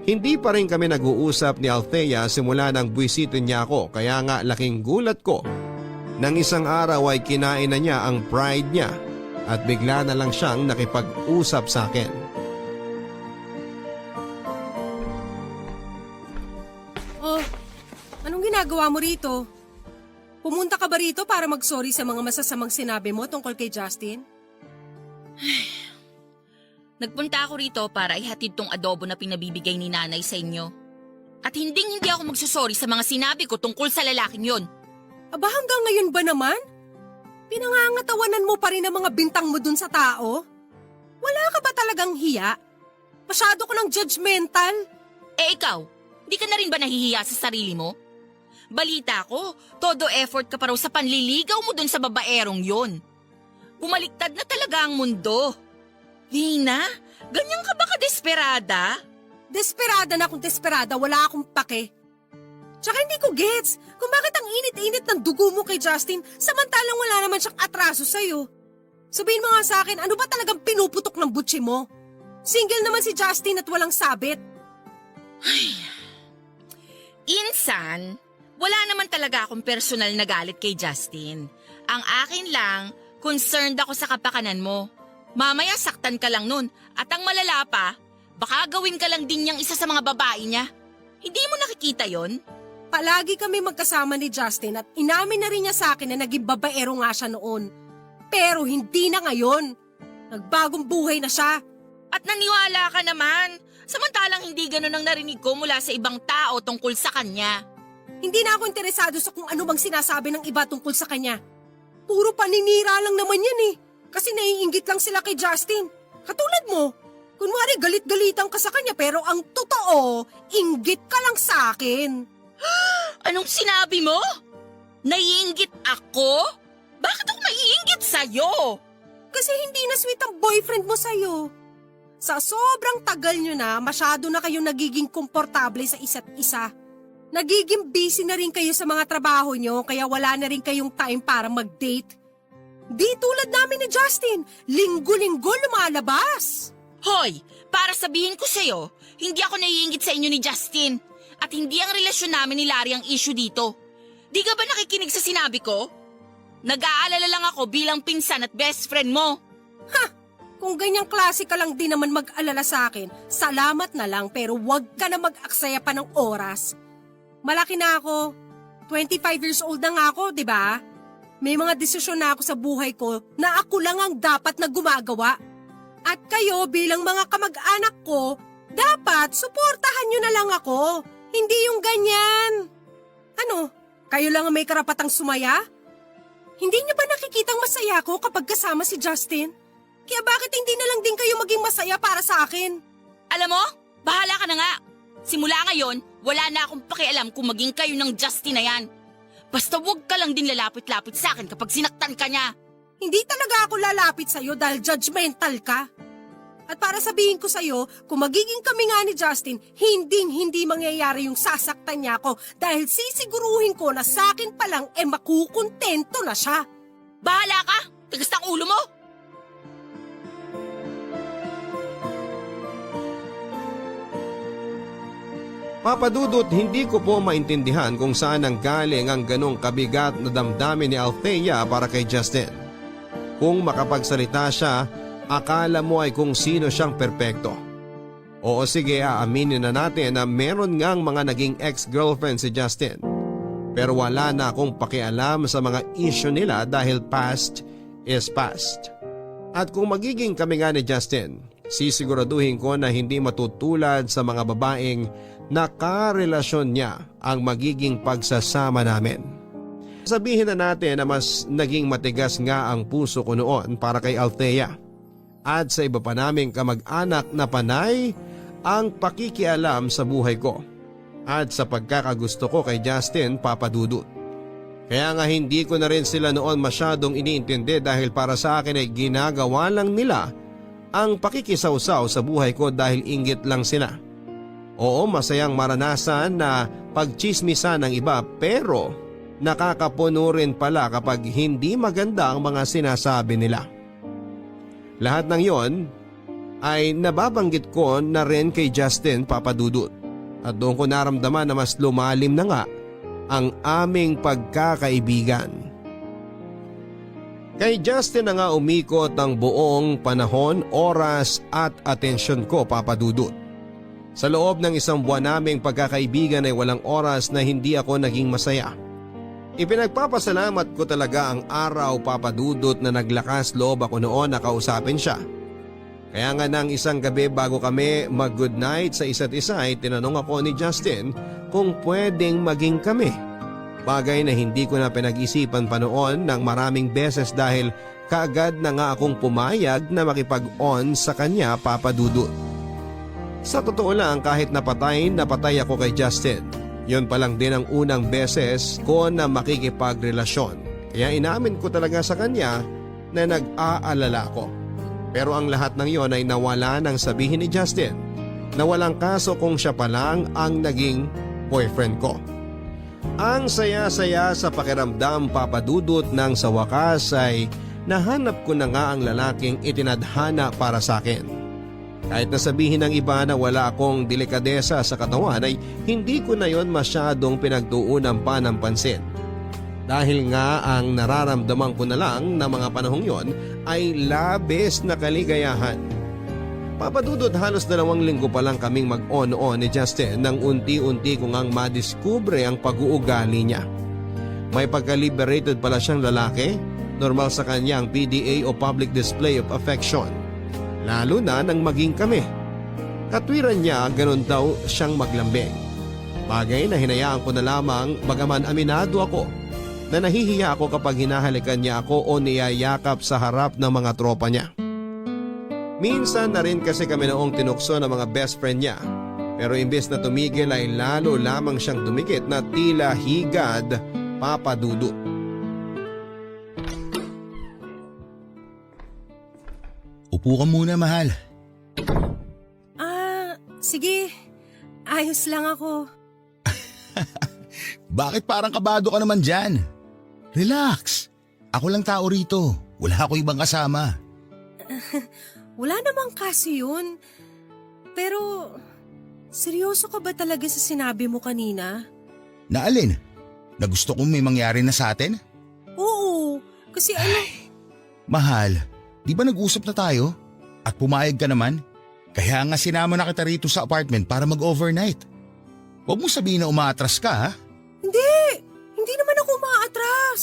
Hindi pa rin kami nag-uusap ni Althea simula nang buwisitin niya ako kaya nga laking gulat ko. Nang isang araw ay kinain na niya ang pride niya at bigla na lang siyang nakipag-usap sa akin. Oh, anong ginagawa mo rito? Pumunta ka ba rito para mag-sorry sa mga masasamang sinabi mo tungkol kay Justin? Nagpunta ako rito para ihatid tong adobo na pinabibigay ni nanay sa inyo. At hindi ako magsusorry sa mga sinabi ko tungkol sa lalaking yon. Aba hanggang ngayon ba naman? Pinangangatawanan mo pa rin ang mga bintang mo dun sa tao? Wala ka ba talagang hiya? Masyado ko ng judgmental. Eh ikaw, di ka na rin ba nahihiya sa sarili mo? Balita ko, todo effort ka pa raw sa panliligaw mo dun sa babaerong yon. Bumaliktad na talaga ang mundo. Vina, ganyan ka ba ka-desperada? Desperada na kung desperada, wala akong pake. Tsaka hindi ko gets kung bakit ang init-init ng dugo mo kay Justin samantalang wala naman siyang atraso sa'yo. Sabihin mo nga sa akin, ano ba talagang pinuputok ng butsi mo? Single naman si Justin at walang sabit. Insan, wala naman talaga akong personal na galit kay Justin. Ang akin lang, concerned ako sa kapakanan mo. Mamaya saktan ka lang nun at ang malala pa, baka gawin ka lang din niyang isa sa mga babae niya. Hindi mo nakikita yon? Palagi kami magkasama ni Justin at inamin na rin niya sa akin na naging babaero nga siya noon. Pero hindi na ngayon. Nagbagong buhay na siya. At naniwala ka naman, samantalang hindi ganun ang narinig ko mula sa ibang tao tungkol sa kanya. Hindi na ako interesado sa kung ano bang sinasabi ng iba tungkol sa kanya. Puro paninira lang naman yan eh. Kasi naiinggit lang sila kay Justin. Katulad mo. Kunwari galit-galitan ka sa kanya pero ang totoo, inggit ka lang sa akin. Anong sinabi mo? Naiinggit ako? Bakit ako maiinggit sa'yo? Kasi hindi na sweet ang boyfriend mo sa'yo. Sa sobrang tagal nyo na, masyado na kayong nagiging komportable sa isa't isa. Nagiging busy na rin kayo sa mga trabaho nyo kaya wala na rin kayong time para mag-date. Di tulad namin ni Justin, linggo-linggo lumalabas. Hoy, para sabihin ko sa'yo, hindi ako naiinggit sa inyo ni Justin. At hindi ang relasyon namin ni Larry ang issue dito. Di ka ba nakikinig sa sinabi ko? Nag-aalala lang ako bilang pinsan at best friend mo. Kung ganyang klase ka lang din naman mag-alala sa akin, salamat na lang pero wag ka na mag-aksaya pa ng oras. Malaki na ako. 25 years old na nga ako, di ba? May mga desisyon na ako sa buhay ko na ako lang ang dapat na gumagawa. At kayo bilang mga kamag-anak ko, dapat suportahan nyo na lang ako. Hindi yung ganyan. Ano, kayo lang ang may karapatang sumaya? Hindi nyo ba nakikitang masaya ko kapag kasama si Justin? Kaya bakit hindi na lang din kayo maging masaya para sa akin? Alam mo, bahala ka na nga. Simula ngayon, wala na akong pakialam kung maging kayo ng Justin na yan. Basta huwag ka lang din lalapit-lapit sa akin kapag sinaktan ka niya. Hindi talaga ako lalapit sa'yo dahil judgmental ka. At para sabihin ko sa'yo, kung magiging kami nga ni Justin, hindi mangyayari yung sasaktan niya ako dahil sisiguruhin ko na sa akin pa lang makukontento na siya. Bahala ka! Tigas ng ulo mo! Papa Dudut, hindi ko po maintindihan kung saan ang galing ang ganong kabigat na damdamin ni Althea para kay Justin. Kung makapagsalita siya, akala mo ay kung sino siyang perpekto. Oo sige, aaminin na natin na meron ngang mga naging ex-girlfriend si Justin. Pero wala na akong pakialam sa mga issue nila dahil past is past. At kung magiging kami nga ni Justin, sisiguraduhin ko na hindi matutulad sa mga babaeng nakarelasyon niya ang magiging pagsasama namin. Sabihin na natin na mas naging matigas nga ang puso ko noon para kay Althea. At sa iba pa naming kamag-anak na panay ang pakikialam sa buhay ko. At sa pagkakagusto ko kay Justin, Papa Dudut. Kaya nga hindi ko na rin sila noon masyadong iniintindi dahil para sa akin ay ginagawa lang nila ang pakikisawsaw sa buhay ko dahil inggit lang sila. Oo, masayang maranasan na pagchismisan ng iba pero nakakapuno rin pala kapag hindi maganda ang mga sinasabi nila. Lahat ng yon ay nababanggit ko na rin kay Justin, Papa Dudut. At doon ko naramdaman na mas lumalim na nga ang aming pagkakaibigan. Kay Justin na nga umikot ang buong panahon, oras at atensyon ko, Papa Dudut. Sa loob ng isang buwan naming pagkakaibigan ay walang oras na hindi ako naging masaya. Ipinagpapasalamat ko talaga ang araw, Papa Dudut, na naglakas loob ako noon na kausapin siya. Kaya nga nang isang gabi bago kami mag-good night sa isa't isa ay tinanong ako ni Justin kung pwedeng maging kami. Bagay na hindi ko na pinag-isipan pa noon ng maraming beses dahil kaagad na nga akong pumayag na makipag-on sa kanya, Papa Dudut. Sa totoo lang, kahit napatay ako kay Justin, yon pa lang din ang unang beses ko na makikipagrelasyon. Kaya inamin ko talaga sa kanya na nag-aalala ko. Pero ang lahat ng yon ay nawala nang sabihin ni Justin na walang kaso kung siya pa lang ang naging boyfriend ko. Ang saya-saya sa pakiramdam, Papa Dudut, nang sa wakas ay nahanap ko na nga ang lalaking itinadhana para sa akin. Kahit nasabihin ng iba na wala akong delikadesa sa katawan ay hindi ko na yon masyadong pinagtuunan pa ng pansin. Dahil nga ang nararamdaman ko na lang na mga panahong yon ay labis na kaligayahan. Papadudot, halos 2 linggo pa lang kaming mag-on-on ni Justin nang unti-unti ko ngang madiskubre ang pag-uugali niya. May pagka-liberated pala siyang lalaki, normal sa kanya ang PDA o public display of affection. Lalo na nang maging kami. Katwiran niya, ganun daw siyang maglambing. Bagay na hinayaan ko na lamang, bagaman aminado ako na nahihiya ako kapag hinahalikan niya ako o niyayakap sa harap ng mga tropa niya. Minsan na rin kasi kami noong tinukso ng mga best friend niya, pero imbes na tumigil ay lalo lamang siyang dumikit na tila higad, Papa Dudut. Upo ka muna, mahal. Sige. Ayos lang ako. Bakit parang kabado ka naman dyan? Relax. Ako lang tao rito. Wala ako ibang kasama. Wala namang kaso yun. Pero, seryoso ka ba talaga sa sinabi mo kanina? Na alin? Na gusto kong may mangyari na sa atin? Oo, kasi ano… Mahal, di ba nag-usap na tayo? At pumayag ka naman? Kaya nga sinama na kita rito sa apartment para mag-overnight. Huwag mo sabihin na umaatras ka, ha? Hindi naman ako umaatras.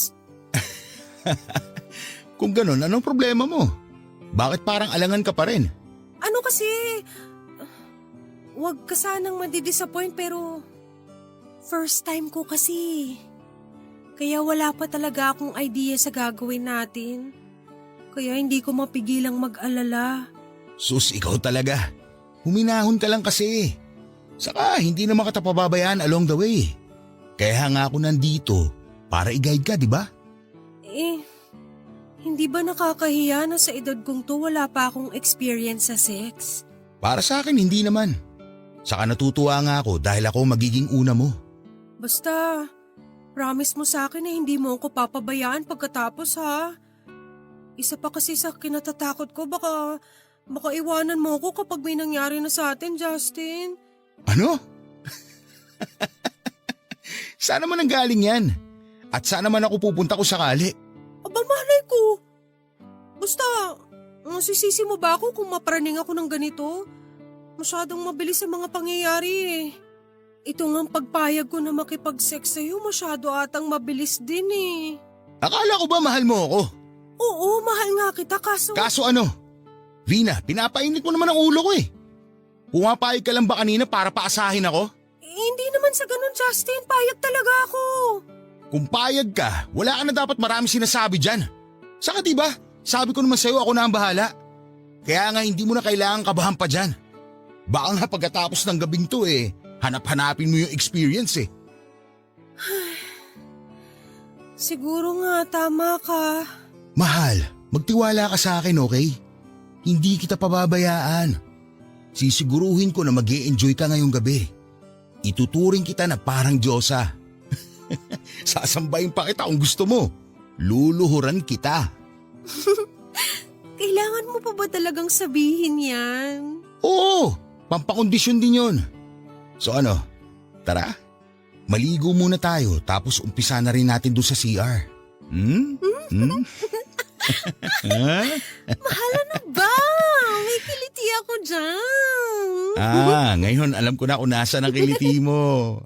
Kung ganun, anong problema mo? Bakit parang alangan ka pa rin? Ano kasi… Huwag ka sanang madidisappoint pero… First time ko kasi. Kaya wala pa talaga akong idea sa gagawin natin. Kaya hindi ko mapigilang mag-alala. Sus, ikaw talaga. Huminahon ka lang kasi. Saka hindi naman kita pababayaan along the way. Kaya nga ako nandito para i-guide ka, di ba? Hindi ba nakakahiya na sa edad kong to wala pa akong experience sa sex? Para sa akin, hindi naman. Saka natutuwa nga ako dahil ako magiging una mo. Basta, promise mo sa akin na hindi mo ako papabayaan pagkatapos ha. Isa pa kasi sa kinatatakot ko, baka iwanan mo ako kapag may nangyari na sa atin, Justin. Ano? Saan naman ang galing yan? At saan naman ako pupunta kung sakali? Aba, malay ko. Basta, masisisi mo ba ako kung mapraning ako ng ganito? Masyadong mabilis ang mga pangyayari eh. Ito nga pagpayag ko na makipag-sex sa'yo, masyado atang mabilis din eh. Akala ko ba mahal mo ako? Oo, mahal nga kita kaso… Kaso ano? Vina, pinapainit mo naman ang ulo ko eh. Pumapayag ka lang ba kanina para paasahin ako? Hindi naman sa ganun, Justin. Payag talaga ako. Kung payag ka, wala ka na dapat marami sinasabi dyan. Saka diba, sabi ko naman sa'yo ako na ang bahala. Kaya nga hindi mo na kailangan kabahan pa dyan. Baka nga pagkatapos ng gabing to hanap-hanapin mo yung experience eh. Siguro nga, tama ka. Mahal, magtiwala ka sa akin, okay? Hindi kita pababayaan. Sisiguruhin ko na mag-e-enjoy ka ngayong gabi. Ituturing kita na parang Diyosa. Sasambahin pa kita kung gusto mo. Luluhuran kita. Kailangan mo pa ba talagang sabihin yan? Oo, pampakondisyon din yun. So ano, tara, maligo muna tayo tapos umpisa na rin natin doon sa CR. Mahal, ano ba? May kiliti ako dyan. Ngayon alam ko na kung nasa ang kiliti mo.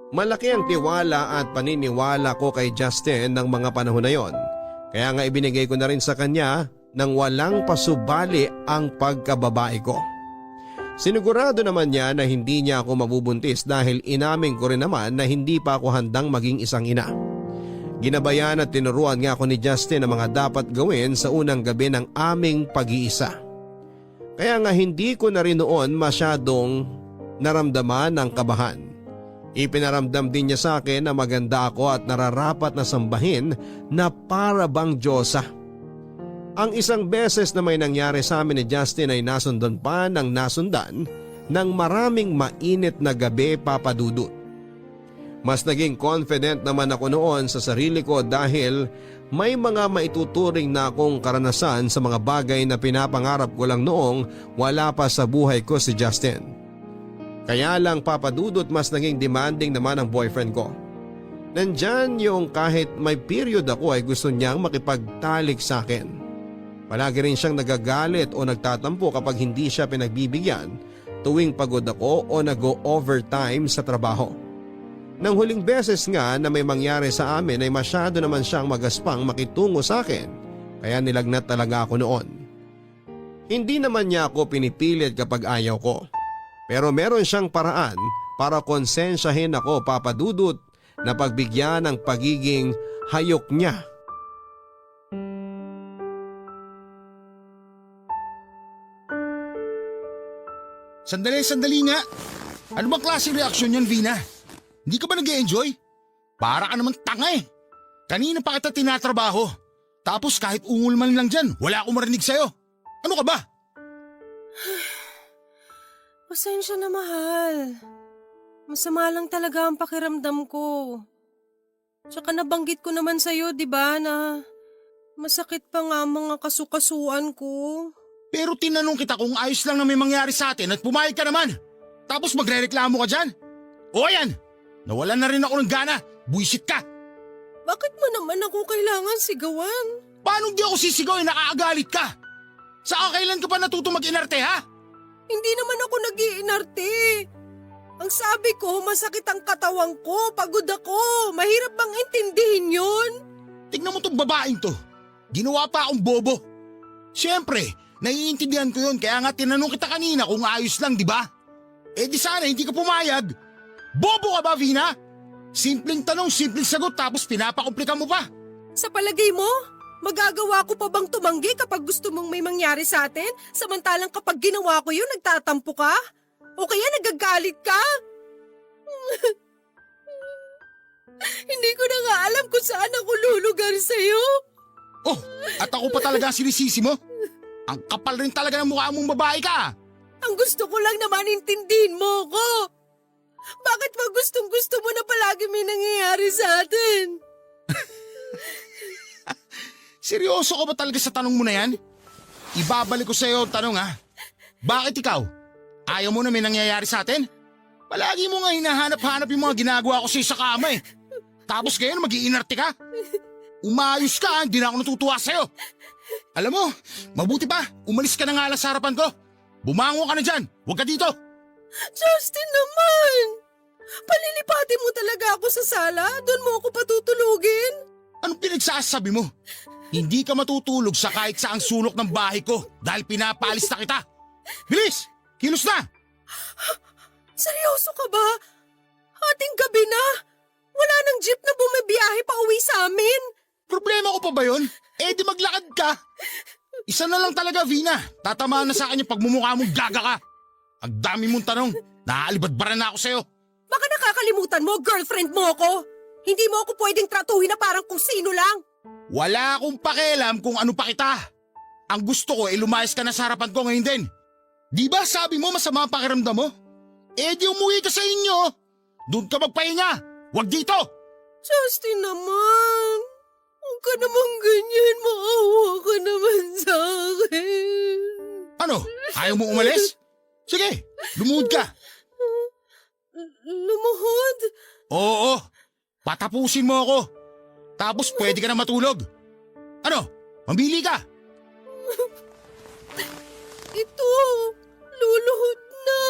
Malaki ang tiwala at paniniwala ko kay Justin ng mga panahon na yon. Kaya nga ibinigay ko na rin sa kanya nang walang pasubali ang pagkababae ko. Sinigurado naman niya na hindi niya ako mabubuntis dahil inamin ko rin naman na hindi pa ako handang maging isang ina. Ginabayan at tinuruan nga ako ni Justin ang mga dapat gawin sa unang gabi ng aming pag-iisa. Kaya nga hindi ko na rin noon masyadong naramdaman ng kabahan. Ipinaramdam din niya sa akin na maganda ako at nararapat na sambahin na para bang Diyosa. Ang isang beses na may nangyari sa amin ni Justin ay nasundan pa ng nasundan ng maraming mainit na gabi, Papa Dudut. Mas naging confident naman ako noon sa sarili ko dahil may mga maituturing na akong karanasan sa mga bagay na pinapangarap ko lang noong wala pa sa buhay ko si Justin. Kaya lang, Papa Dudut, mas naging demanding naman ang boyfriend ko. Nandyan yung kahit may period ako ay gusto niyang makipagtalik sa akin. Palagi rin siyang nagagalit o nagtatampo kapag hindi siya pinagbibigyan tuwing pagod ako o nag-overtime sa trabaho. Nang huling beses nga na may mangyari sa amin ay masyado naman siyang magaspang makitungo sa akin, kaya nilagnat talaga ako noon. Hindi naman niya ako pinipilit kapag ayaw ko, pero meron siyang paraan para konsensyahin ako, Papa Dudut, na pagbigyan ng pagiging hayok niya. Sandali nga. Ano bang klaseng reaksyon yan, Vina? Hindi ka ba nag-e-enjoy? Para ka naman tanga eh. Kanina pa kita tinatrabaho. Tapos kahit ungol man lang dyan, wala akong marinig sa'yo. Ano ka ba? Pasensya na, mahal. Masama lang talaga ang pakiramdam ko. Tsaka nabanggit ko naman sa'yo, di ba, na masakit pa nga ang mga kasukasuan ko. Pero tinanong kita kung ayos lang na may mangyari sa atin at pumayag ka naman. Tapos magre-reklamo ka dyan. O ayan, nawalan na rin ako ng gana. Buisit ka. Bakit mo naman ako kailangan sigawan? Paano di ako sisigaw nakakagalit ka? Saka kailan ka pa natuto mag-inarte ha? Hindi naman ako nag-iinarte. Ang sabi ko, masakit ang katawang ko, pagod ako. Mahirap bang intindihin yun? Tignan mo tong babaeng to. Ginawa pa akong bobo. Siyempre, naiintindihan ko yun kaya nga tinanong kita kanina kung ayos lang, di ba? Eh di sana hindi ka pumayag. Bobo ka ba, Vina? Simpleng tanong, simpleng sagot tapos pinapakomplika mo pa. Sa palagay mo, magagawa ko pa bang tumanggi kapag gusto mong may mangyari sa atin? Samantalang kapag ginawa ko yun, nagtatampo ka? O kaya nagagalit ka? Hindi ko na nga alam kung saan ako lulugar sa'yo. Oh, at ako pa talaga ang sinisisi mo? Ang kapal rin talaga ng mukha mong babae ka. Ang gusto ko lang naman intindihin mo ko. Bakit ba gustong gusto mo na palagi may nangyayari sa atin? Seryoso ka ba talaga sa tanong mo na yan? Ibabalik ko sa'yo ang tanong ha. Bakit ikaw? Ayaw mo na may nangyayari sa atin? Palagi mo nga hinahanap-hanap yung mga ginagawa ko sa kama eh. Tapos ngayon mag-iinarte ka? Umayos ka, hindi na ako natutuwa sa'yo. Alam mo, mabuti pa, umalis ka na nga lang sa harapan ko. Bumango ka na dyan, huwag ka dito. Justin naman! Palilipatin mo talaga ako sa sala? Doon mo ako patutulugin? Anong pinagsasabi mo? Hindi ka matutulog sa kahit saang sulok ng bahay ko dahil pinapalis na kita. Bilis! Kilos na! Seryoso ka ba? Ating gabi na. Wala nang jeep na bumibiyahe pa uwi sa amin. Problema ko pa ba yun? Eh di maglakad ka. Isa na lang talaga, Vina. Tatamaan na sa akin yung pagmumukha mong gaga ka. Ang dami mong tanong. Naaalibadbara na ako sa'yo. Baka nakakalimutan mo, girlfriend mo ako. Hindi mo ako pwedeng tratuhin na parang kung sino lang. Wala akong pakialam kung ano pa kita. Ang gusto ko ay lumayas ka na sa harapan ko ngayon din. Di ba sabi mo masama ang pakiramdam mo? Eh di umuwi ka sa inyo. Doon ka magpahinga. Huwag dito. Justin naman. Huwag ka naman ganyan. Maawa ka naman sa akin. Ano? Ayaw mo umalis? Sige, lumuhod ka. Lumuhod? Oo, patapusin mo ako. Tapos pwede ka na matulog. Ano? Mamili ka. Ito, luluhod na.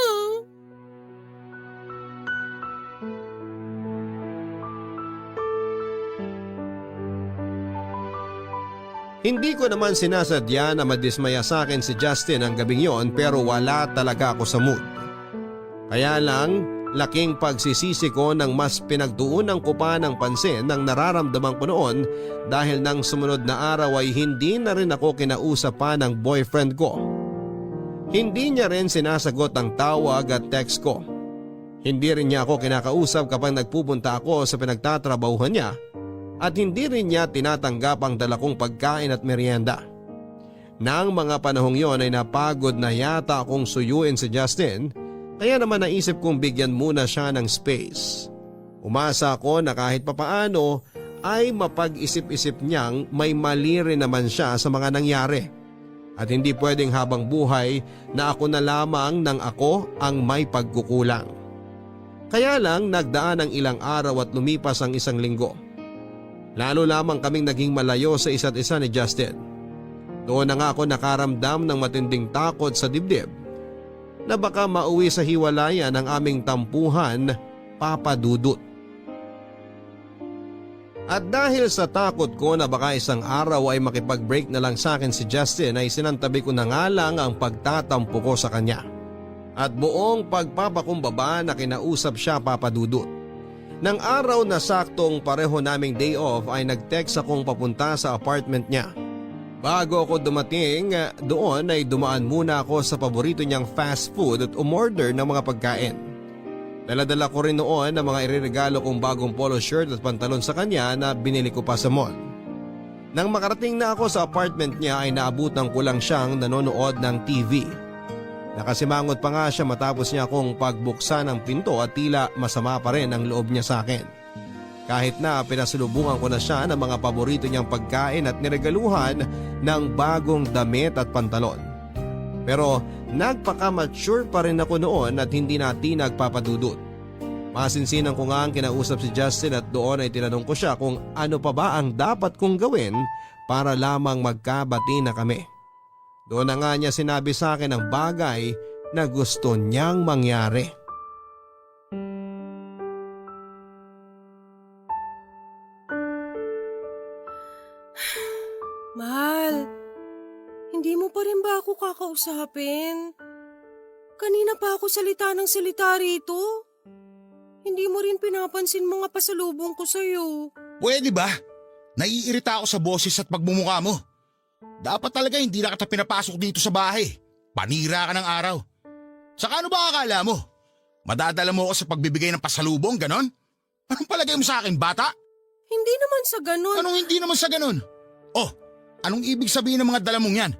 Hindi ko naman sinasadya na madismaya sa akin si Justin ang gabing yon pero wala talaga ako sa mood. Kaya lang, laking pagsisisi ko nang mas pinagtuunan ko pa ng pansin ng nararamdaman ko noon dahil nang sumunod na araw ay hindi na rin ako kinausap pa ng boyfriend ko. Hindi niya rin sinasagot ang tawag at text ko. Hindi rin niya ako kinakausap kapag nagpupunta ako sa pinagtatrabahuhan niya at hindi rin niya tinatanggap ang dala kong pagkain at merienda. Nang mga panahong yon ay napagod na yata akong suyuin si Justin. Kaya naman naisip kong bigyan muna siya ng space. Umasa ako na kahit papaano ay mapag-isip-isip niyang may mali rin naman siya sa mga nangyari. At hindi pwedeng habang buhay na ako na lamang ng ako ang may pagkukulang. Kaya lang nagdaan ang ilang araw at lumipas ang isang linggo. Lalo lamang kaming naging malayo sa isa't isa ni Justin. Doon na nga ako nakaramdam ng matinding takot sa dibdib na baka mauwi sa hiwalayan ang aming tampuhan, Papa Dudut. At dahil sa takot ko na baka isang araw ay makipag-break na lang sa akin si Justin ay sinantabi ko na nga lang ang pagtatampo ko sa kanya. At buong pagpapakumbaba na kinausap siya, Papa Dudut. Nang araw na saktong pareho naming day off ay nag-text akong papunta sa apartment niya. Bago ako dumating doon ay dumaan muna ako sa paborito niyang fast food at umorder ng mga pagkain. Dala-dala ko rin noon ang mga ireregalo kong bagong polo shirt at pantalon sa kanya na binili ko pa sa mall. Nang makarating na ako sa apartment niya ay naabutan ko lang siyang nanonood ng TV. Nakasimangot pa nga siya matapos niya akong pagbuksan ng pinto at tila masama pa rin ang loob niya sa akin. Kahit na pinasalubungan ko na siya ng mga paborito niyang pagkain at niregaluhan ng bagong damit at pantalon. Pero nagpaka-mature pa rin ako noon at hindi natin nagpapadudot. Masinsinan ko nga ang kinausap si Justin at doon ay tinanong ko siya kung ano pa ba ang dapat kong gawin para lamang magkabati na kami. Doon na nga niya sinabi sa akin ang bagay na gusto niyang mangyari. Mahal, hindi mo pa rin ba ako kakausapin? Kanina pa ako salita ng salita rito. Hindi mo rin pinapansin mga pasalubong ko sa'yo. Pwede ba? Naiirita ako sa boses at pagmumukha mo. Dapat talaga hindi na kita pinapasok dito sa bahay. Panira ka ng araw. Saka ano ba akala mo? Madadala mo ako sa pagbibigay ng pasalubong, ganon? Anong palagay mo sa akin, bata? Hindi naman sa ganun. Anong hindi naman sa ganon? Oh, anong ibig sabihin ng mga dala mong yan?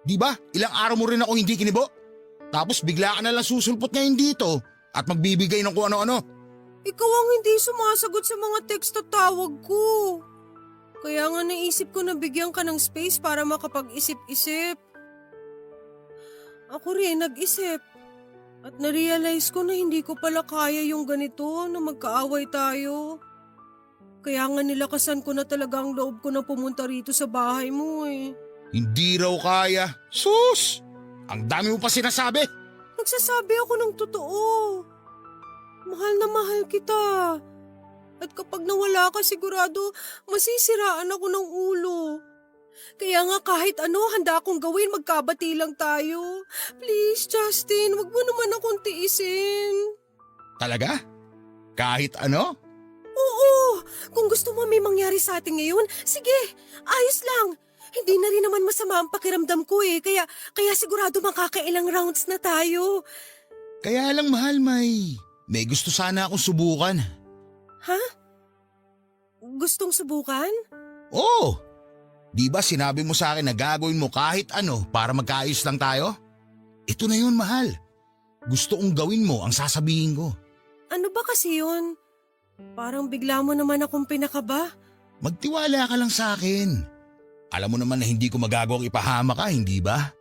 Di ba, ilang araw mo rin ako hindi kinibo? Tapos bigla ka na lang susulpot ngayon dito at magbibigay ng kung ano-ano. Ikaw ang hindi sumasagot sa mga text at tawag ko. Kaya nga naisip ko na bigyan ka ng space para makapag-isip-isip. Ako rin nag-isip. At narealize ko na hindi ko pala kaya yung ganito na magkaaway tayo. Kaya nga nilakasan ko na talaga ang loob ko na pumunta rito sa bahay mo eh. Hindi raw kaya. Sus! Ang dami mo pa sinasabi. Nagsasabi ako ng totoo. Mahal na mahal kita. At kapag nawala ka sigurado, masisiraan ako ng ulo. Kaya nga kahit ano, handa akong gawin, magkabati lang tayo. Please, Justin, wag mo naman akong tiisin. Talaga? Kahit ano? Oo, kung gusto mo may mangyari sa atin ngayon, sige, ayos lang. Hindi na rin naman masama ang pakiramdam ko eh, kaya sigurado makakailang rounds na tayo. Kaya lang mahal, may gusto sana akong subukan. Ha? Gustong subukan? Oo! Di ba sinabi mo sa akin na gagawin mo kahit ano para magkaayos lang tayo? Ito na yun, mahal. Gusto kong gawin mo ang sasabihin ko. Ano ba kasi yun? Parang bigla mo naman akong pinakaba. Magtiwala ka lang sa akin. Alam mo naman na hindi ko magagawang ipahama ka, hindi ba?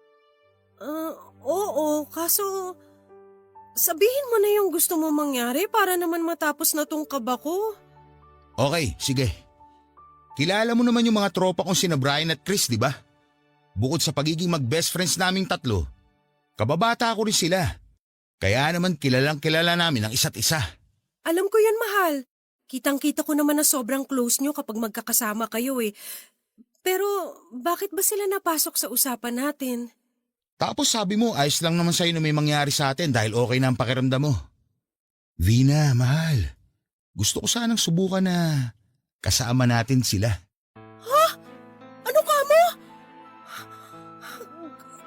Oo, kaso sabihin mo na yung gusto mo mangyari para naman matapos na tong kaba ko. Okay, sige. Kilala mo naman yung mga tropa kong sina Brian at Chris, di ba? Bukod sa pagiging mag-best friends naming tatlo, kababata ko rin sila. Kaya naman kilalang kilala namin ang isa't isa. Alam ko yan, mahal. Kitang-kita ko naman na sobrang close nyo kapag magkakasama kayo eh. Pero bakit ba sila napasok sa usapan natin? Tapos sabi mo, ayos lang naman sa'yo na may mangyari sa atin dahil okay na ang pakiramdam mo. Vina, mahal. Gusto ko sanang subukan na kasama natin sila. Ano ka mo?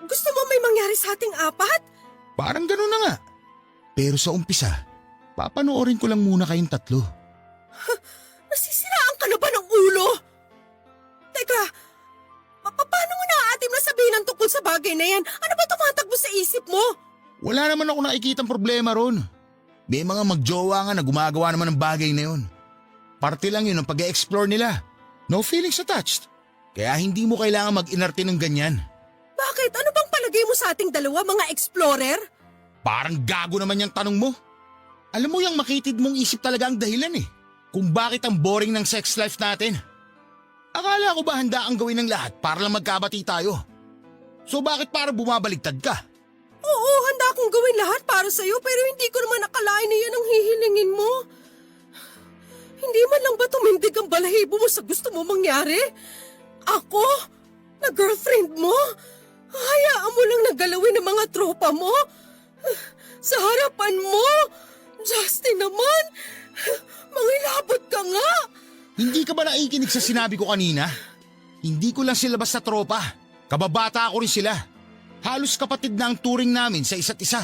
Gusto mo may mangyari sa ating apat? Parang gano'n na nga. Pero sa umpisa, papanoorin ko lang muna kayong tatlo. Nasisiraan ka na ba ng ulo? Teka, paano mo naaatim na sabihin ang tungkol sa bagay na yan? Ano ba tumatakbo sa isip mo? Wala naman ako nakikitang problema ron. May mga magjowa nga na gumagawa naman ng bagay na yun. Parte lang yun ng pag-e-explore nila. No feelings attached. Kaya hindi mo kailangan mag-inarte ng ganyan. Bakit? Ano bang palagay mo sa ating dalawa, mga explorer? Parang gago naman yung tanong mo. Alam mo yung makitid mong isip talaga ang dahilan eh. Kung bakit ang boring ng sex life natin. Akala ko ba handa ang gawin ng lahat para lang magkabati tayo? So bakit para bumabaligtad ka? Oo, handa akong gawin lahat para sa'yo pero hindi ko naman nakalain na yan ang hihilingin mo. Hindi man lang ba tumindig ang balahibo mo sa gusto mo mangyari? Ako? Na girlfriend mo? Hayaan mo lang nagalawin ng mga tropa mo? Sa harapan mo? Justin naman? Mangilabot ka nga! Hindi ka ba naikinig sa sinabi ko kanina? Hindi ko lang sila basta tropa. Kababata ako rin sila. Halos kapatid na ang turing namin sa isa't isa.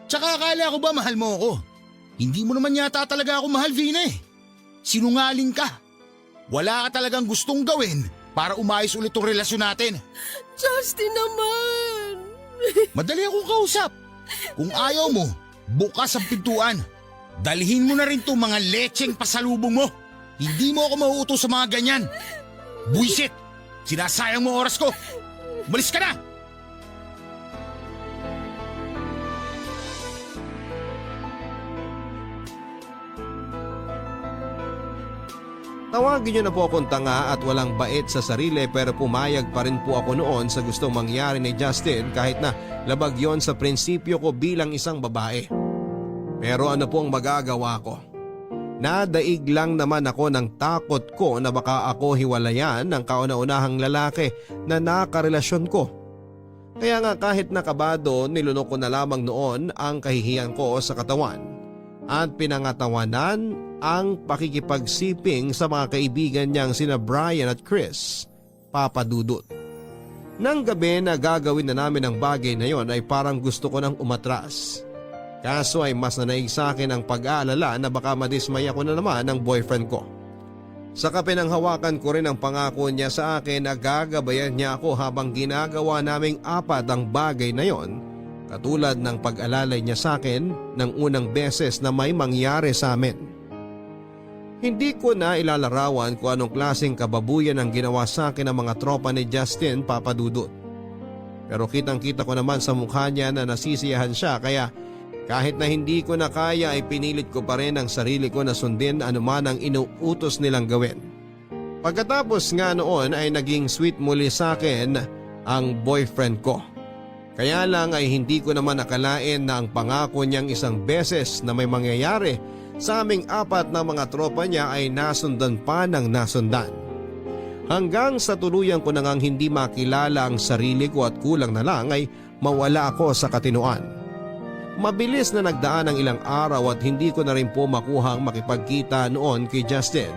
Tsaka akala ko ba mahal mo ako? Hindi mo naman yata talaga ako mahal, Vina eh. Sinungaling ka. Wala ka talagang gustong gawin para umayos ulit ang relasyon natin. Justin naman! Madali akong kausap. Kung ayaw mo, bukas ang pintuan. Dalhin mo na rin itong mga lecheng pasalubong mo. Hindi mo ako mauuto sa mga ganyan. Buisit! Sinasayang mo oras ko. Umalis ka na! Tawagin niyo na po akong tanga at walang bait sa sarili pero pumayag pa rin po ako noon sa gustong mangyari ni Justin kahit na labag yon sa prinsipyo ko bilang isang babae. Pero ano pong magagawa ko? Nadaig lang naman ako ng takot ko na baka ako hiwalayan ng kauna-unahang lalaki na nakarelasyon ko. Kaya nga kahit nakabado nilunok ko na lamang noon ang kahihiyan ko sa katawan at pinangatawanan ang pakikipagsiping sa mga kaibigan niyang sina Brian at Chris, Papa Dudut. Nang gabi na gagawin na namin ang bagay na yon ay parang gusto ko nang umatras. Kaso ay mas nanaig sa akin ang pag-aalala na baka madismay ako na naman ng boyfriend ko. Saka pinanghawakan ko rin ang pangako niya sa akin na gagabayan niya ako habang ginagawa naming apat ang bagay na yon, katulad ng pag-alalay niya sa akin ng unang beses na may mangyari sa amin. Hindi ko na ilalarawan kung anong klaseng kababuyan ang ginawa sa akin ng mga tropa ni Justin, Papa Dudut. Pero kitang-kita ko naman sa mukha niya na nasisiyahan siya kaya kahit na hindi ko na kaya ay pinilit ko pa rin ang sarili ko na sundin anuman ang inuutos nilang gawin. Pagkatapos nga noon ay naging sweet muli sa akin ang boyfriend ko. Kaya lang ay hindi ko naman akalain na ang pangako niyang isang beses na may mangyayari sa aming apat na mga tropa niya ay nasundan pa ng nasundan. Hanggang sa tuluyan ko nang hindi makilala ang sarili ko at kulang na lang ay mawala ako sa katinoan. Mabilis na nagdaan ang ilang araw at hindi ko na rin po makuhang makipagkita noon kay Justin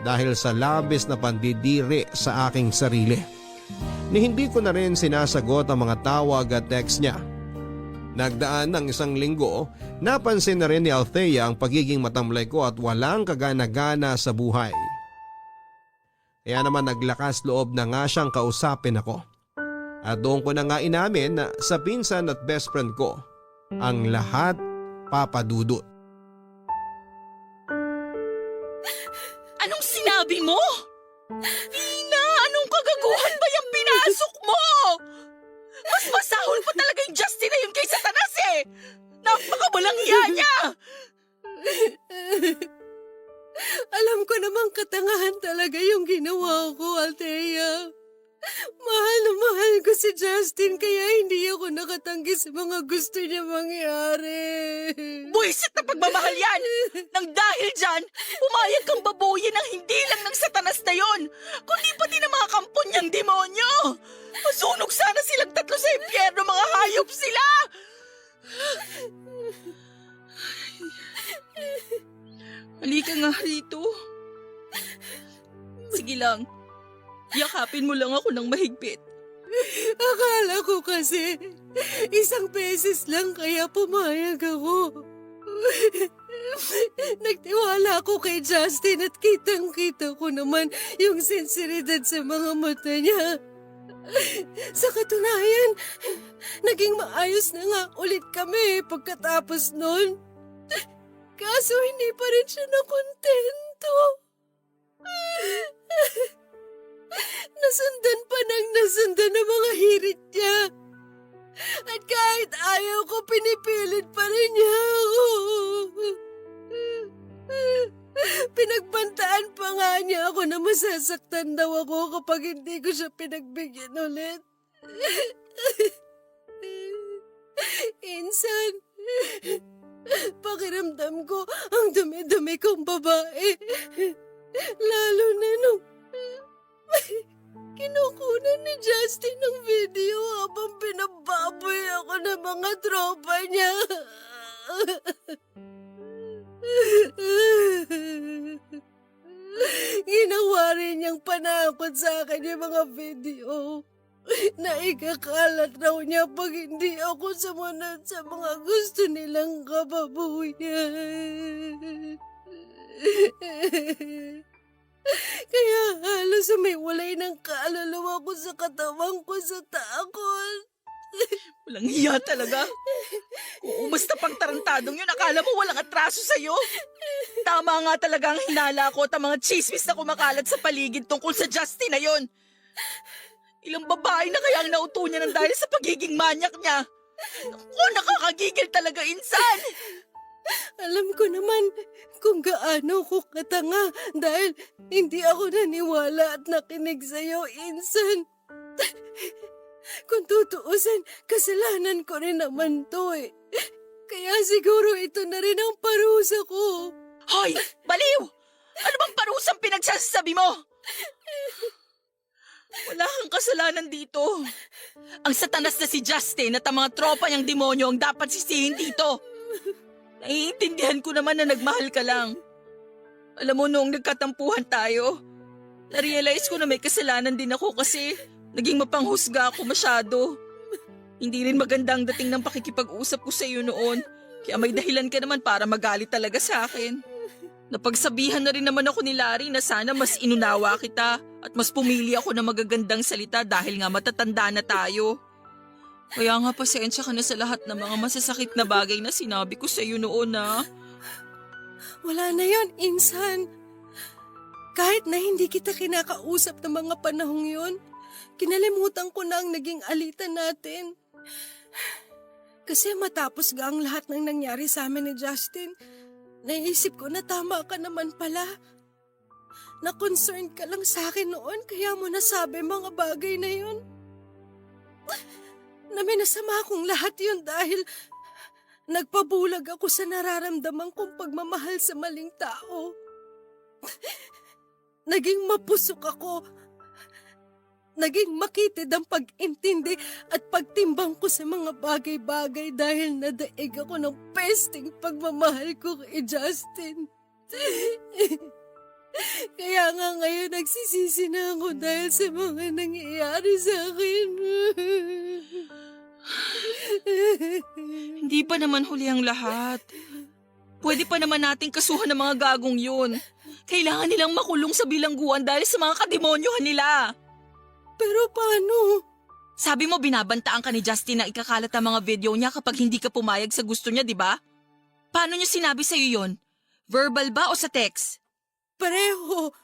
dahil sa labis na pandidiri sa aking sarili. Ni hindi ko na rin sinasagot ang mga tawag at text niya. Nagdaan ng isang linggo, napansin na rin ni Althea ang pagiging matamlay ko at walang kagana-gana sa buhay. Kaya naman naglakas loob na nga siyang kausapin ako. At doon ko na nga inamin na sa pinsan at best friend ko, ang lahat Papa Dudut. Anong sinabi mo? Vina, anong kagaguhan ba yung pinasok mo? Mas masahol pa talaga yung Justin na yun kaysa Tanas eh! Napakabalangya niya! Alam ko namang katangahan talaga yung ginawa ko, Althea. Mahal na mahal ko si Justin kaya hindi ako nakatanggi sa mga gusto niya mangyari. Buisit na pagmamahal yan! Nang dahil dyan, pumayag kang babuyin ng hindi lang ng satanas na yon, kundi pati ng mga kampon niyang demonyo! Masunog sana silang tatlo sa impyerno, mga hayop sila! Halika nga rito. Sige lang. Yakapin mo lang ako ng mahigpit. Akala ko kasi, isang beses lang kaya pumayag ako. Nagtiwala ako kay Justin at kitang-kita ko naman yung sinseridad sa mga mata niya. Sa katunayan, naging maayos na nga ulit kami pagkatapos nun. Kaso hindi pa rin siya nakontento. Nasundan ng mga hirit niya. At kahit ayaw ko, pinipilit pa rin niya ako. Pinagbantaan pa nga niya ako na masasaktan daw ako kapag hindi ko siya pinagbigyan ulit. Insan, pakiramdam ko ang dumi-dumi kong babae. Lalo na nung kinukunan ni Justin ng video habang pinababoy ako ng mga tropa niya. Ginawa rin niyang panakot sa akin yung mga video na ikakalat raw niya pag hindi ako sumunod sa mga gusto nilang kababuyan. Kaya halos umiwalay ng kaluluwa ko sa katawan ko sa takot. Walang hiya talaga. Oo, basta pang tarantadong yun, akala mo walang atraso sa'yo? Tama nga talaga ang hinala ko at ang mga chismis na kumakalat sa paligid tungkol sa Justin na yun. Ilang babae na kaya ang nauto niya ng dahil sa pagiging manyak niya. Naku, nakakagigil talaga, insan. Alam ko naman kung gaano ko katanga dahil hindi ako naniwala at nakinig sa'yo, Insan. Kung tutuusin, kasalanan ko rin naman to eh. Kaya siguro ito na rin ang parusa ko. Hoy, baliw! Ano bang parusang pinagsasabi mo? Wala kang kasalanan dito. Ang satanas na si Justin at ang mga tropa niyang demonyo ang dapat sisihin dito. Naiintindihan ko naman na nagmahal ka lang. Alam mo, noong nagkatampuhan tayo, na-realize ko na may kasalanan din ako kasi naging mapanghusga ako masyado. Hindi rin maganda ang dating ng pakikipag-usap ko sa iyo noon, kaya may dahilan ka naman para magalit talaga sa akin. Napagsabihan na rin naman ako ni Larry na sana mas inunawa kita at mas pumili ako ng magagandang salita dahil nga matatanda na tayo. Kaya nga pasensya ka na sa lahat ng mga masasakit na bagay na sinabi ko sa iyo noon, ha? Wala na yon, Insan. Kahit na hindi kita kinakausap ng mga panahong yon, kinalimutan ko na ang naging alitan natin. Kasi matapos ga ang lahat ng nangyari sa amin ni Justin, naisip ko na tama ka naman pala. Na-concerned ka lang sa akin noon kaya mo nasabi mga bagay na yun. Na minasama kong lahat yun dahil nagpabulag ako sa nararamdaman kong pagmamahal sa maling tao. Naging mapusok ako. Naging makitid ang pag-intindi at pagtimbang ko sa mga bagay-bagay dahil nadaig ako ng pesting pagmamahal ko kay Justin. Kaya nga ngayon nagsisisi na ako dahil sa mga nangyayari sa akin. Hindi pa naman huli ang lahat. Pwede pa naman nating kasuhan ng mga gagong yun. Kailangan nilang makulong sa bilangguan dahil sa mga kademonyohan nila. Pero paano? Sabi mo binabantaan ka ni Justin na ikakalat ang mga video niya kapag hindi ka pumayag sa gusto niya, di ba? Paano niya sinabi sa'yo yun? Verbal ba o sa text? Pareho.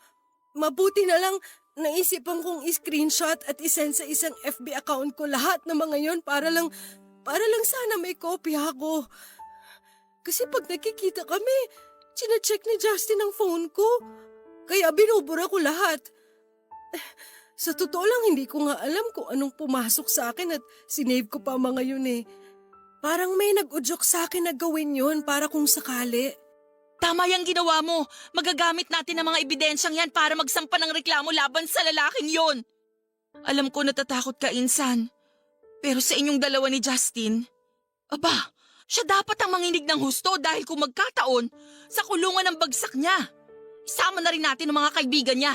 Mabuti na lang naisipan kong i-screenshot at isend sa isang FB account ko lahat ng mga yon para lang sana may kopya ako. Kasi pag nakikita kami, chine-check ni Justin ang phone ko. Kaya binubura ko lahat. Sa totoo lang, hindi ko nga alam kung anong pumasok sa akin at sinave ko pa mga yun eh. Parang may nag-udyok sa akin na gawin yun para kung sakali. Tama yung ginawa mo. Magagamit natin ang mga ebidensyang yan para magsampa ng reklamo laban sa lalaking yon. Alam ko natatakot ka, Insan. Pero sa inyong dalawa ni Justin, aba, siya dapat ang manginig ng husto dahil kung magkataon, sa kulungan ng bagsak niya. Isama na rin natin ang mga kaibigan niya.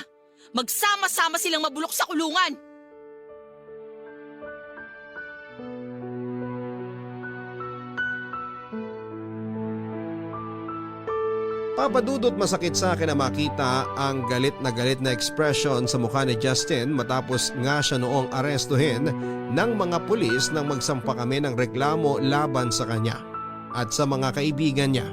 Magsama-sama silang mabulok sa kulungan. Papadudot masakit sa akin na makita ang galit na ekspresyon sa mukha ni Justin matapos nga siya noong arestuhin ng mga pulis nang magsampa kami ng reklamo laban sa kanya at sa mga kaibigan niya.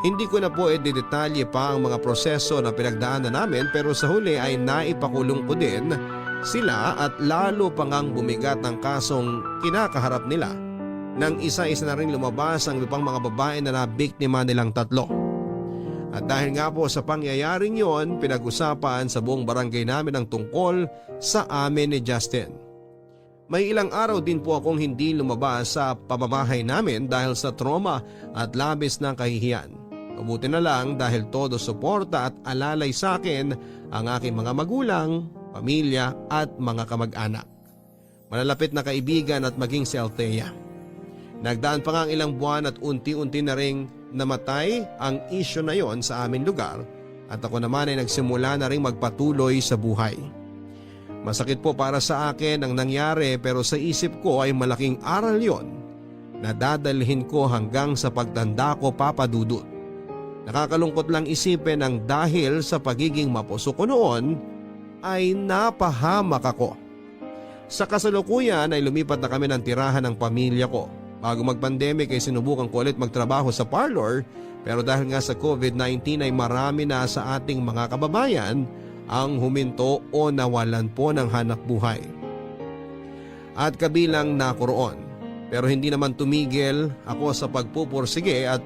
Hindi ko na po i-detalye pa ang mga proseso na pinagdaanan namin pero sa huli ay naipakulong ko din sila at lalo pang ang bumigat ng kasong kinakaharap nila nang isa-isa na rin lumabas ang ibang mga babae na nabiktima nilang tatlo. At dahil nga po sa pangyayaring yon, pinag-usapan sa buong barangay namin ang tungkol sa amin ni Justin. May ilang araw din po akong hindi lumabas sa pamamahay namin dahil sa trauma at labis ng kahihiyan. Mabuti na lang dahil todo suporta at alalay sa akin ang aking mga magulang, pamilya at mga kamag-anak. Malalapit na kaibigan at maging si Althea. Nagdaan pa nga ang ilang buwan at unti-unti na ring namatay ang isyu na yon sa aming lugar at ako naman ay nagsimula na ring magpatuloy sa buhay. Masakit po para sa akin ang nangyari pero sa isip ko ay malaking aral yon na dadalhin ko hanggang sa pagtanda ko, Papa Dudut. Nakakalungkot lang isipin ang dahil sa pagiging mapuso ko noon ay napahamak ako. Sa kasalukuyan ay lumipat na kami ng tirahan ng pamilya ko. Bago mag-pandemic ay sinubukan ko ulit magtrabaho sa parlor pero dahil nga sa COVID-19 ay marami na sa ating mga kababayan ang huminto o nawalan po ng hanap buhay. At kabilang na ako roon. Pero hindi naman tumigil ako sa pagpupursige at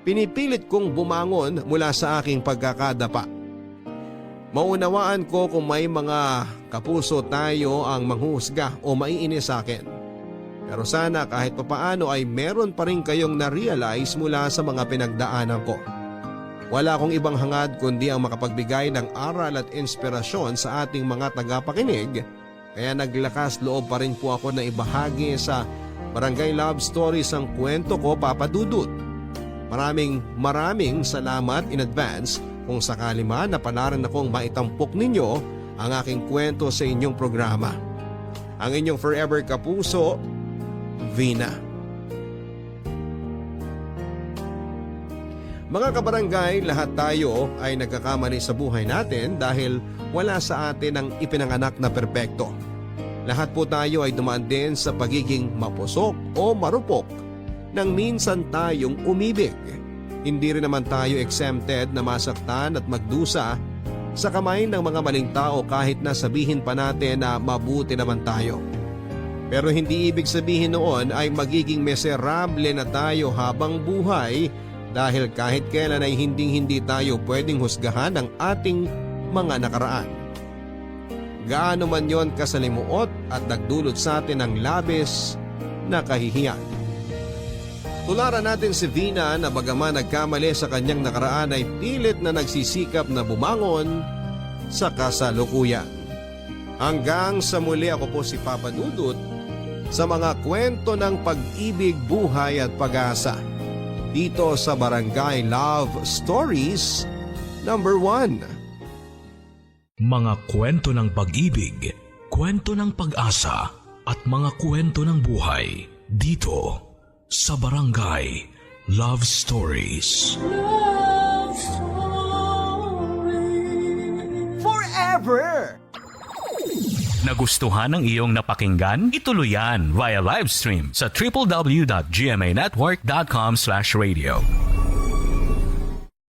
pinipilit kong bumangon mula sa aking pagkakadapa. Maunawaan ko kung may mga kapuso tayo ang manghuhusga o maiinis sa akin. Pero sana kahit papaano ay meron pa rin kayong na-realize mula sa mga pinagdaanan ko. Wala akong ibang hangad kundi ang makapagbigay ng aral at inspirasyon sa ating mga tagapakinig. Kaya naglakas loob pa rin po ako na ibahagi sa Barangay Love Stories ang kwento ko, Papa Dudut. Maraming salamat in advance kung sakali man na panaran akong maitampok ninyo ang aking kwento sa inyong programa. Ang inyong forever kapuso, Vina. Mga kabarangay, lahat tayo ay nagkakamali sa buhay natin dahil wala sa atin ang ipinanganak na perpekto. Lahat po tayo ay dumaan din sa pagiging mapusok o marupok nang minsan tayong umibig. Hindi rin naman tayo exempted na masaktan at magdusa sa kamay ng mga maling tao kahit na sabihin pa natin na mabuti naman tayo. Pero hindi ibig sabihin noon ay magiging miserable na tayo habang buhay dahil kahit kailan ay hindi tayo pwedeng husgahan ng ating mga nakaraan. Gaano man yon kasalimuot at nagdulot sa atin ng labis na kahihiyan. Tularan natin si Vina na bagaman nagkamali sa kanyang nakaraan ay pilit na nagsisikap na bumangon sa kasalukuyan. Hanggang sa muli, ako po si Papa Dudut sa mga kwento ng pag-ibig, buhay at pag-asa dito sa Barangay Love Stories number 1. Mga kwento ng pag-ibig, kwento ng pag-asa at mga kwento ng buhay dito sa Barangay Love Stories. Love Stories. Forever! Nagustuhan ng iyong napakinggan? Ituloy yan via live stream sa www.gmanetwork.com/radio.